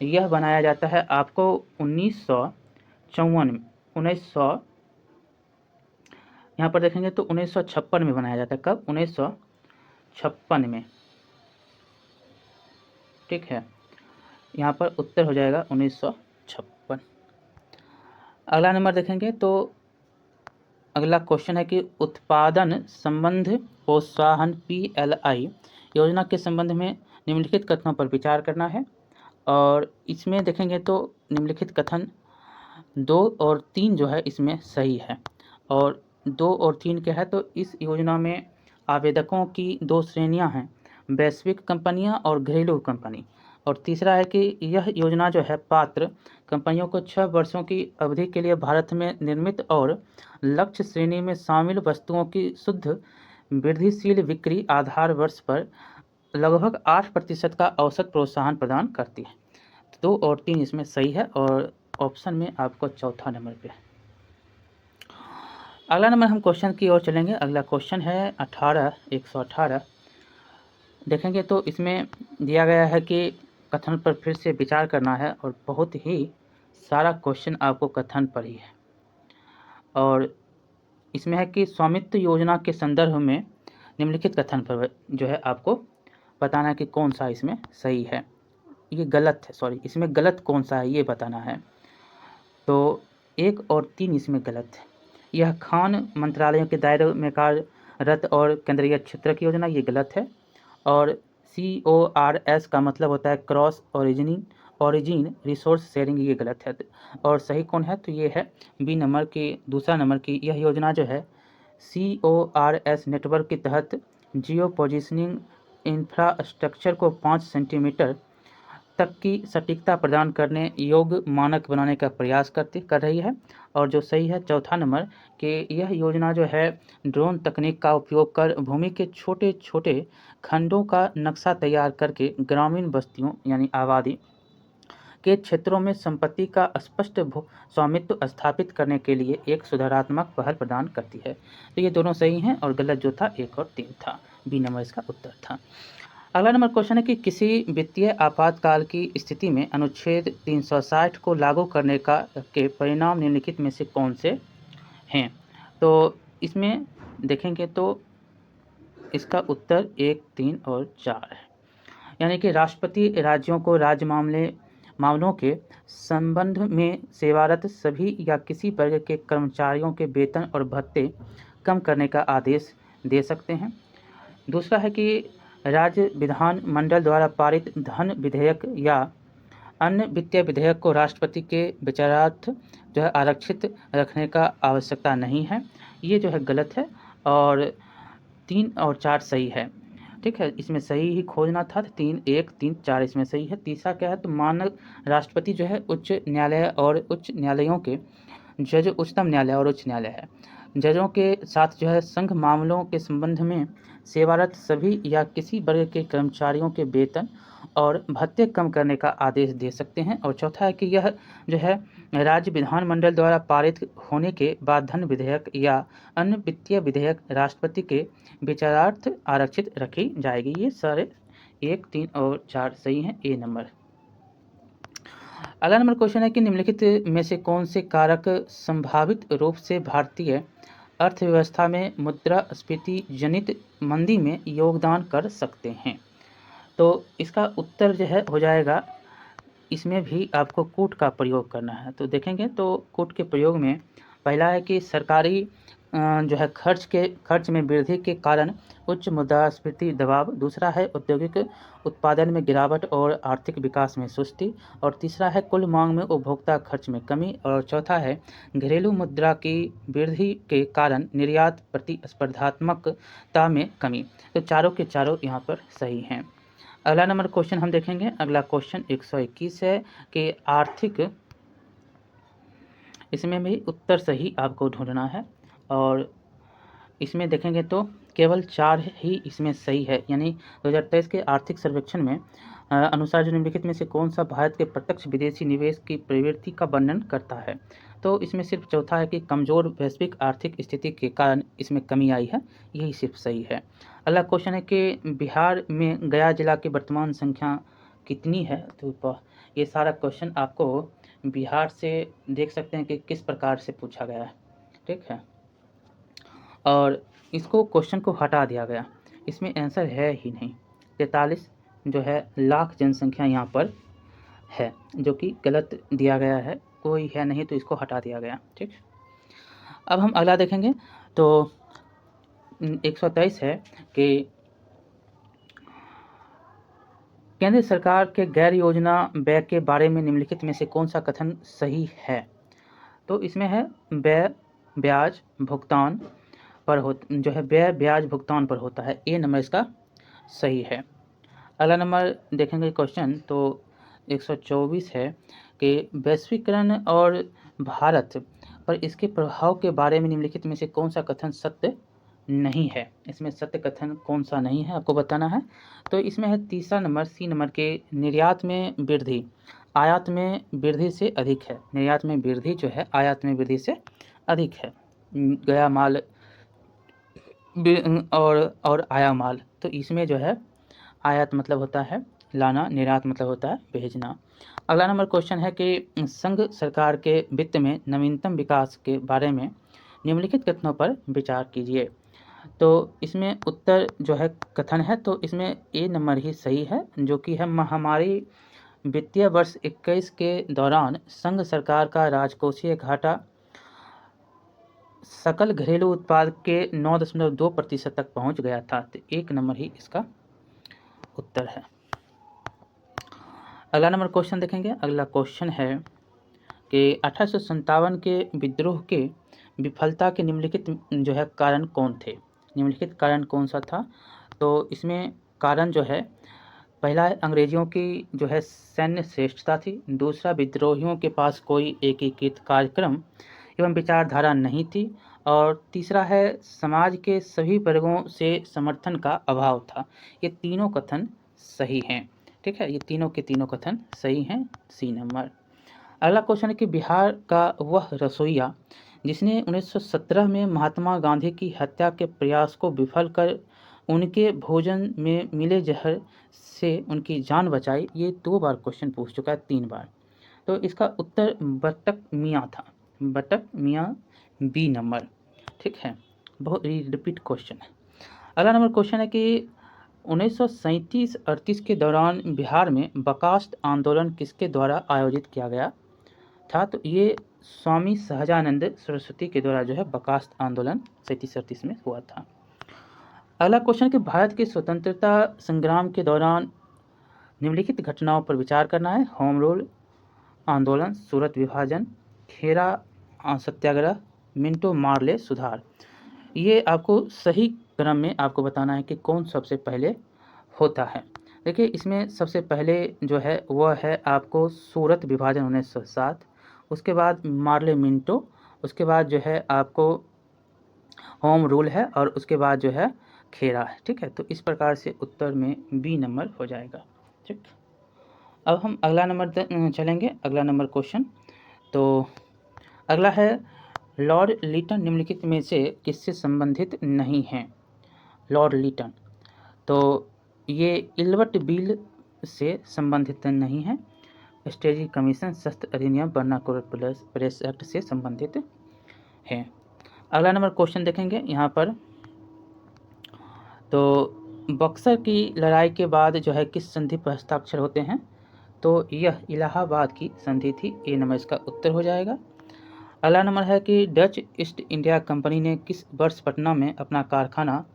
यह बनाया जाता है आपको 1954 यहाँ पर देखेंगे तो 1956 में बनाया जाता है। कब? 1956 में। ठीक है, यहाँ पर उत्तर हो जाएगा 1956। अगला नंबर देखेंगे तो अगला क्वेश्चन है कि उत्पादन संबंध प्रोत्साहन PLI योजना के संबंध में निम्नलिखित कथनों पर विचार करना है। और इसमें देखेंगे तो निम्नलिखित कथन 2 और 3 जो है इसमें सही है। और 2 और 3 क्या है? तो इस योजना में आवेदकों की 2 श्रेणियां हैं, वैश्विक कंपनियां और घरेलू कंपनी। और तीसरा है कि यह योजना जो है पात्र कंपनियों को 6 वर्षों की अवधि के लिए भारत में निर्मित और लक्ष्य श्रेणी में शामिल वस्तुओं की शुद्ध वृद्धिशील बिक्री आधार वर्ष पर लगभग 8% का औसत प्रोत्साहन प्रदान करती है। 2 और 3 इसमें सही है और ऑप्शन में आपको चौथा नंबर पे। अगला नंबर हम क्वेश्चन की ओर चलेंगे। अगला क्वेश्चन है 118 देखेंगे तो इसमें दिया गया है कि कथन पर फिर से विचार करना है और बहुत ही सारा क्वेश्चन आपको कथन पर ही है। और इसमें है कि स्वामित्व योजना के संदर्भ में निम्नलिखित कथन पर जो है आपको बताना है कि कौन सा इसमें सही है, ये गलत है, सॉरी इसमें गलत कौन सा है ये बताना है। तो 1 और 3 इसमें गलत है। यह खान मंत्रालयों के दायरे में कार्यरत और केंद्रीय क्षेत्र की योजना, ये गलत है। और CORS का मतलब होता है क्रॉस ओरिजिन रिसोर्स शेयरिंग, ये गलत है। और सही कौन है? तो ये है बी नंबर की, दूसरा नंबर की। यह योजना जो है CORS नेटवर्क के तहत जियो पोजिशनिंग इंफ्रास्ट्रक्चर को 5 सेंटीमीटर तक की सटीकता प्रदान करने योग्य मानक बनाने का प्रयास कर रही है। और जो सही है चौथा नंबर कि यह योजना जो है ड्रोन तकनीक का उपयोग कर भूमि के छोटे छोटे खंडों का नक्शा तैयार करके ग्रामीण बस्तियों यानी आबादी के क्षेत्रों में संपत्ति का स्पष्ट स्वामित्व स्थापित करने के लिए एक सुधारात्मक पहल प्रदान करती है। तो ये दोनों सही हैं और गलत जो था 1 और 3 था, बी नंबर इसका उत्तर था। अगला नंबर क्वेश्चन है कि किसी वित्तीय आपातकाल की स्थिति में अनुच्छेद 360 को लागू करने के परिणाम निम्नलिखित में से कौन से हैं? तो इसमें देखेंगे तो इसका उत्तर 1, 3 और 4 है, यानी कि राष्ट्रपति राज्यों को राज्य मामलों के संबंध में सेवारत सभी या किसी वर्ग के कर्मचारियों के वेतन और भत्ते कम करने का आदेश दे सकते हैं। दूसरा है कि राज्य विधान मंडल द्वारा पारित धन विधेयक या अन्य वित्तीय विधेयक को राष्ट्रपति के विचारार्थ जो है आरक्षित रखने का आवश्यकता नहीं है, ये जो है गलत है। और 3 और 4 सही है। ठीक है, इसमें सही ही खोजना था। 3, 1, 3, 4 इसमें सही है। तीसरा क्या है? तो मानक राष्ट्रपति जो है उच्च न्यायालय और उच्च न्यायालयों के जज, उच्चतम न्यायालय और उच्च न्यायालय है, जजों के साथ जो है संघ मामलों के संबंध में सेवारत सभी या किसी वर्ग के कर्मचारियों के वेतन और भत्ते कम करने का आदेश दे सकते हैं। और चौथा है कि यह जो है राज्य विधानमंडल द्वारा पारित होने के बाद धन विधेयक या अन्य वित्तीय विधेयक राष्ट्रपति के विचारार्थ आरक्षित रखी जाएगी। ये सारे 1, 3 और 4 सही हैं। ए नंबर। अगला नंबर क्वेश्चन है कि निम्नलिखित में से कौन से कारक संभावित रूप से भारतीय अर्थव्यवस्था में मुद्रास्फीति जनित मंदी में योगदान कर सकते हैं। तो इसका उत्तर जो है हो जाएगा, इसमें भी आपको कूट का प्रयोग करना है। तो देखेंगे तो कूट के प्रयोग में पहला है कि सरकारी जो है खर्च में वृद्धि के कारण उच्च मुद्रास्फीति दबाव। दूसरा है औद्योगिक उत्पादन में गिरावट और आर्थिक विकास में सुस्ती। और तीसरा है कुल मांग में उपभोक्ता खर्च में कमी। और चौथा है घरेलू मुद्रा की वृद्धि के कारण निर्यात प्रतिस्पर्धात्मकता में कमी। तो चारों के चारों यहाँ पर सही हैं। अगला नंबर क्वेश्चन हम देखेंगे। अगला क्वेश्चन 121 है कि आर्थिक, इसमें भी उत्तर सही आपको ढूंढना है। और इसमें देखेंगे तो केवल 4 ही इसमें सही है। यानी 2023 के आर्थिक सर्वेक्षण में अनुसार जो निम्नलिखित में से कौन सा भारत के प्रत्यक्ष विदेशी निवेश की प्रवृत्ति का वर्णन करता है। तो इसमें सिर्फ चौथा है कि कमज़ोर वैश्विक आर्थिक स्थिति के कारण इसमें कमी आई है, यही सिर्फ सही है। अगला क्वेश्चन है कि बिहार में गया जिला की वर्तमान संख्या कितनी है। तो ये सारा क्वेश्चन आपको बिहार से देख सकते हैं कि किस प्रकार से पूछा गया है, ठीक है। और इसको क्वेश्चन को हटा दिया गया, इसमें आंसर है ही नहीं। 43 जो है लाख जनसंख्या यहाँ पर है, जो कि गलत दिया गया है, कोई है नहीं, तो इसको हटा दिया गया, ठीक। अब हम अगला देखेंगे तो 123 है कि केंद्र सरकार के गैर योजना व्यय के बारे में निम्नलिखित में से कौन सा कथन सही है। तो इसमें है व्यय ब्याज भुगतान पर व्यय ब्याज भुगतान पर होता है। ए नंबर इसका सही है। अगला नंबर देखेंगे क्वेश्चन तो 124 है कि वैश्वीकरण और भारत पर इसके प्रभाव के बारे में निम्नलिखित में से कौन सा कथन सत्य नहीं है। इसमें सत्य कथन कौन सा नहीं है आपको बताना है। तो इसमें है तीसरा नंबर, सी नंबर के निर्यात में वृद्धि आयात में वृद्धि से अधिक है। निर्यात में वृद्धि जो है आयात में वृद्धि से अधिक है। गया माल और आया माल, तो इसमें जो है आयात मतलब होता है लाना, निर्यात मतलब होता है भेजना। अगला नंबर क्वेश्चन है कि संघ सरकार के वित्त में नवीनतम विकास के बारे में निम्नलिखित कथनों पर विचार कीजिए। तो इसमें उत्तर जो है कथन है, तो इसमें ए नंबर ही सही है, जो कि है महामारी वित्तीय वर्ष 21 के दौरान संघ सरकार का राजकोषीय घाटा सकल घरेलू उत्पाद के 9.2% तक पहुंच गया था। तो 1 नंबर ही इसका उत्तर है। अगला नंबर क्वेश्चन देखेंगे। अगला क्वेश्चन है कि 1857 के विद्रोह के विफलता के निम्नलिखित जो है कारण कौन थे। निम्नलिखित कारण कौन सा था। तो इसमें कारण जो है पहला है अंग्रेजियों की जो है सैन्य श्रेष्ठता थी। दूसरा विद्रोहियों के पास कोई एकीकृत कार्यक्रम एवं विचारधारा नहीं थी। और तीसरा है समाज के सभी वर्गों से समर्थन का अभाव था। ये तीनों कथन सही हैं, ठीक है। ये तीनों के तीनों कथन सही हैं, सी नंबर। अगला क्वेश्चन है कि बिहार का वह रसोइया जिसने 1917 में महात्मा गांधी की हत्या के प्रयास को विफल कर उनके भोजन में मिले जहर से उनकी जान बचाई, ये 2 बार क्वेश्चन पूछ चुका है, 3 बार। तो इसका उत्तर बटक मियाँ था, बटक मियाँ, बी नंबर, ठीक है। बहुत रिपीट क्वेश्चन है। अगला नंबर क्वेश्चन है कि 1937-38 के दौरान बिहार में बकास्ट आंदोलन किसके द्वारा आयोजित किया गया था। तो ये स्वामी सहजानंद सरस्वती के द्वारा जो है बकास्ट आंदोलन 37-38 में हुआ था। अगला क्वेश्चन कि भारत की स्वतंत्रता संग्राम के दौरान निम्नलिखित घटनाओं पर विचार करना है। होम रूल आंदोलन, सूरत विभाजन, खेरा सत्याग्रह, मिंटो मार्ले सुधार। ये आपको सही क्रम में आपको बताना है कि कौन सबसे पहले होता है। देखिए इसमें सबसे पहले जो है वह है आपको सूरत विभाजन 1907, उसके बाद मार्ले मिंटो, उसके बाद जो है आपको होम रूल है और उसके बाद जो है खेरा है, ठीक है। तो इस प्रकार से उत्तर में बी नंबर हो जाएगा, ठीक। अब हम अगला नंबर चलेंगे, अगला नंबर क्वेश्चन। तो अगला है, लॉर्ड लिटन निम्नलिखित में से किससे संबंधित नहीं हैं? लॉर्ड लिटन, तो ये इल्बर्ट बिल से संबंधित नहीं है। स्टेजी कमीशन, शस्त्र अधिनियम, वर्नाकुलर प्रेस एक्ट से संबंधित है। अगला नंबर क्वेश्चन देखेंगे यहाँ पर। तो बक्सर की लड़ाई के बाद जो है किस संधि पर हस्ताक्षर होते हैं? तो यह इलाहाबाद की संधि थी। ए नंबर इसका उत्तर हो जाएगा। अगला नंबर है कि डच ईस्ट इंडिया कंपनी ने किस वर्ष पटना में अपना कारखाना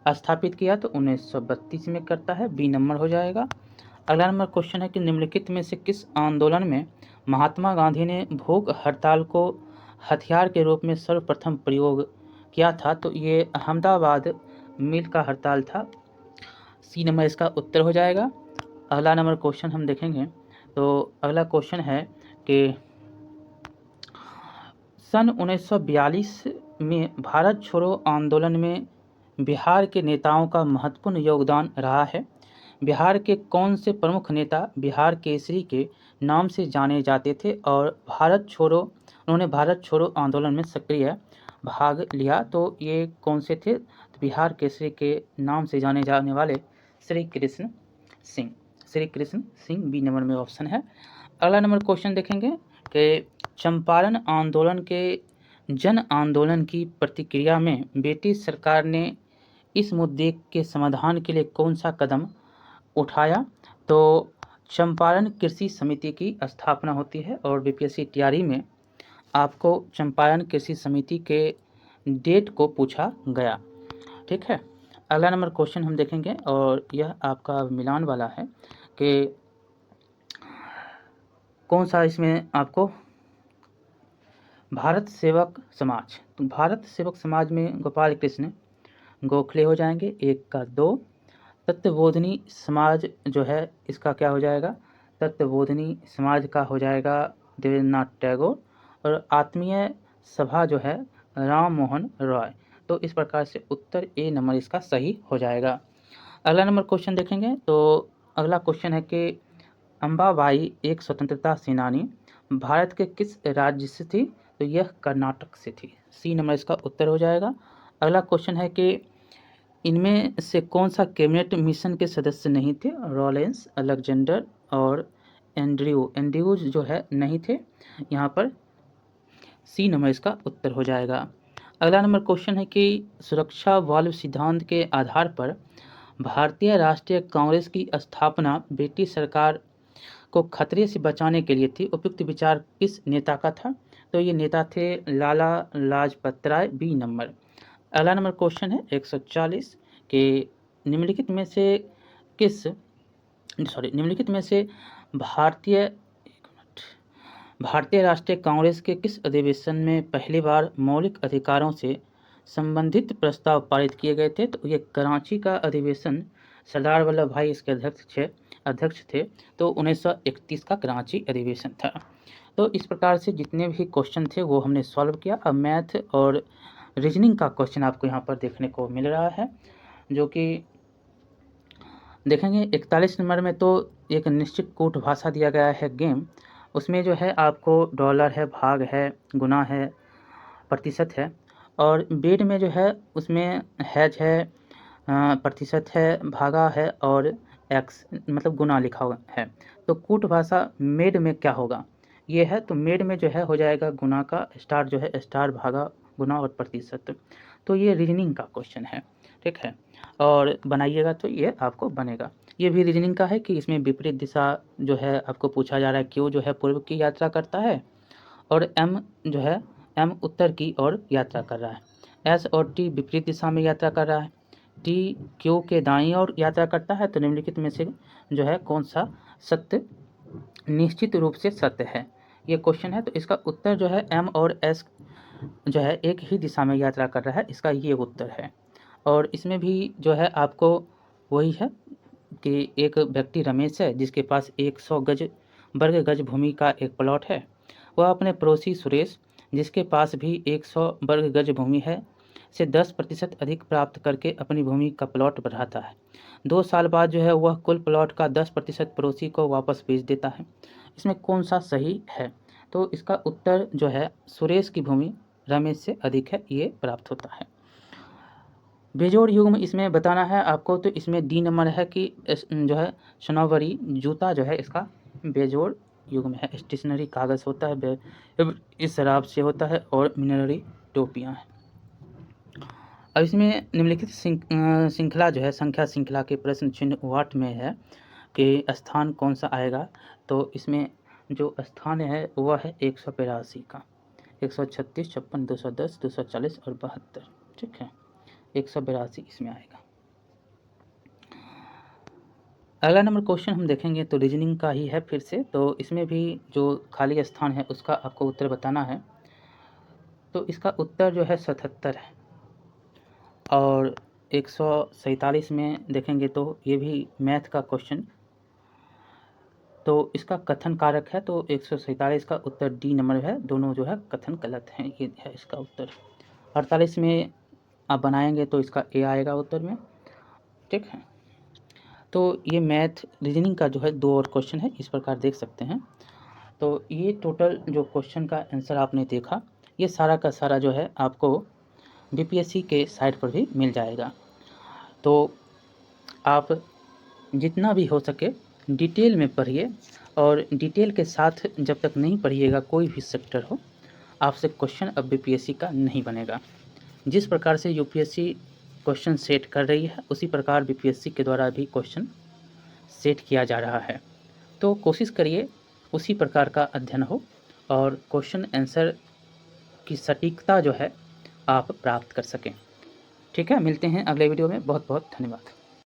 स्थापित किया? तो 1932 में करता है। बी नंबर हो जाएगा। अगला नंबर क्वेश्चन है कि निम्नलिखित में से किस आंदोलन में महात्मा गांधी ने भूख हड़ताल को हथियार के रूप में सर्वप्रथम प्रयोग किया था? तो ये अहमदाबाद मिल का हड़ताल था। सी नंबर इसका उत्तर हो जाएगा। अगला नंबर क्वेश्चन हम देखेंगे। तो अगला क्वेश्चन है कि सन 1942 में भारत छोड़ो आंदोलन में बिहार के नेताओं का महत्वपूर्ण योगदान रहा है। बिहार के कौन से प्रमुख नेता बिहार केसरी के नाम से जाने जाते थे और उन्होंने भारत छोड़ो आंदोलन में सक्रिय भाग लिया? तो ये कौन से थे? तो बिहार केसरी के नाम से जाने जाने वाले श्री कृष्ण सिंह। श्री कृष्ण सिंह, बी नंबर में ऑप्शन है। अगला नंबर क्वेश्चन देखेंगे कि चंपारण आंदोलन के जन आंदोलन की प्रतिक्रिया में ब्रिटिश सरकार ने इस मुद्दे के समाधान के लिए कौन सा कदम उठाया? तो चंपारण कृषि समिति की स्थापना होती है और बीपीएससी तैयारी में आपको चंपारण कृषि समिति के डेट को पूछा गया। ठीक है। अगला नंबर क्वेश्चन हम देखेंगे और यह आपका मिलान वाला है कि कौन सा इसमें आपको भारत सेवक समाज। तो भारत सेवक समाज में गोपाल कृष्ण गोखले हो जाएंगे, 1 का 2। तत्वबोधिनी समाज जो है इसका क्या हो जाएगा? तत्वबोधिनी समाज का हो जाएगा देवेंद्रनाथ टैगोर। और आत्मीय सभा जो है राम मोहन रॉय। तो इस प्रकार से उत्तर ए नंबर इसका सही हो जाएगा। अगला नंबर क्वेश्चन देखेंगे। तो अगला क्वेश्चन है कि अंबाबाई एक स्वतंत्रता सेनानी भारत के किस राज्य से थी? तो यह कर्नाटक से थी। सी नंबर इसका उत्तर हो जाएगा। अगला क्वेश्चन है कि इनमें से कौन सा कैबिनेट मिशन के सदस्य नहीं थे? रॉलेंस, अलेक्जेंडर और एंड्रयूज जो है नहीं थे यहाँ पर। सी नंबर इसका उत्तर हो जाएगा। अगला नंबर क्वेश्चन है कि सुरक्षा वाल्व सिद्धांत के आधार पर भारतीय राष्ट्रीय कांग्रेस की स्थापना ब्रिटिश सरकार को खतरे से बचाने के लिए थी। उपयुक्त विचार किस नेता का था? तो ये नेता थे लाला लाजपत राय, बी नंबर। अगला नंबर क्वेश्चन है 140 कि निम्नलिखित में से भारतीय राष्ट्रीय कांग्रेस के किस अधिवेशन में पहली बार मौलिक अधिकारों से संबंधित प्रस्ताव पारित किए गए थे? तो ये कराची का अधिवेशन, सरदार वल्लभ भाई इसके अध्यक्ष थे। तो 1931 का कराची अधिवेशन था। तो इस प्रकार से जितने भी क्वेश्चन थे वो हमने सॉल्व किया। अब मैथ और रीजनिंग का क्वेश्चन आपको यहाँ पर देखने को मिल रहा है, जो कि देखेंगे 41 नंबर में। तो एक निश्चित कूट भाषा दिया गया है गेम, उसमें जो है आपको डॉलर है, भाग है, गुना है, प्रतिशत है। और बेड में जो है उसमें हैज है, प्रतिशत है, भागा है और एक्स मतलब गुना लिखा हुआ है। तो कूट भाषा मेड में क्या होगा? ये है, तो मेड में जो है हो जाएगा गुना का स्टार जो है स्टार, भागा, गुना और प्रतिशत। तो ये रीजनिंग का क्वेश्चन है। ठीक है, और बनाइएगा तो ये आपको बनेगा। ये भी रीजनिंग का है कि इसमें विपरीत दिशा जो है आपको पूछा जा रहा है। क्यू जो है पूर्व की यात्रा करता है और एम जो है एम उत्तर की ओर यात्रा कर रहा है। एस और टी विपरीत दिशा में यात्रा कर रहा है। टी क्यू के दाईं ओर यात्रा करता है। तो निम्नलिखित में से जो है कौन सा सत्य निश्चित रूप से सत्य है? ये क्वेश्चन है। तो इसका उत्तर जो है एम और एस जो है एक ही दिशा में यात्रा कर रहा है, इसका ये उत्तर है। और इसमें भी जो है आपको वही है कि एक व्यक्ति रमेश है जिसके पास 100 वर्ग गज भूमि का एक प्लॉट है। वह अपने पड़ोसी सुरेश जिसके पास भी 100 वर्ग गज भूमि है से 10% अधिक प्राप्त करके अपनी भूमि का प्लॉट बढ़ाता है। 2 साल बाद जो है वह कुल प्लॉट का 10% पड़ोसी को वापस बेच देता है। इसमें कौन सा सही है? तो इसका उत्तर जो है सुरेश की भूमि रमेश से अधिक है, ये प्राप्त होता है। बेजोड़ युग्म इसमें बताना है आपको, तो इसमें डी नंबर है कि जो है सनोवरी जूता जो है इसका बेजोड़ युग्म है। स्टेशनरी कागज़ होता है, इस शराब से होता है, और मिनररी टोपियाँ हैं। अब इसमें निम्नलिखित श्रृंखला जो है संख्या श्रृंखला के प्रश्न चिन्ह वाट में है कि स्थान कौन सा आएगा। तो इसमें जो स्थान है वह है 182 का, 136, 56, 210, 240 और 72। ठीक है, 182 इसमें आएगा। अगला नंबर क्वेश्चन हम देखेंगे तो रीजनिंग का ही है फिर से। तो इसमें भी जो खाली स्थान है उसका आपको उत्तर बताना है। तो इसका उत्तर जो है 77 है। और 147 में देखेंगे तो ये भी मैथ का क्वेश्चन, तो इसका कथन कारक है, तो 147 का उत्तर डी नंबर है। दोनों जो है कथन गलत हैं, ये है इसका उत्तर। 48 में आप बनाएंगे तो इसका ए आएगा उत्तर में। ठीक है, तो ये मैथ रीजनिंग का जो है 2 और क्वेश्चन है, इस प्रकार देख सकते हैं। तो ये टोटल जो क्वेश्चन का आंसर आपने देखा, ये सारा का सारा जो है आपको बीपीएससी के साइट पर भी मिल जाएगा। तो आप जितना भी हो सके डिटेल में पढ़िए, और डिटेल के साथ जब तक नहीं पढ़िएगा कोई भी सेक्टर हो, आपसे क्वेश्चन अब बीपीएससी का नहीं बनेगा। जिस प्रकार से यूपीएससी क्वेश्चन सेट कर रही है उसी प्रकार बीपीएससी के द्वारा भी क्वेश्चन सेट किया जा रहा है। तो कोशिश करिए उसी प्रकार का अध्ययन हो और क्वेश्चन आंसर की सटीकता जो है आप प्राप्त कर सकें। ठीक है, मिलते हैं अगले वीडियो में। बहुत बहुत धन्यवाद।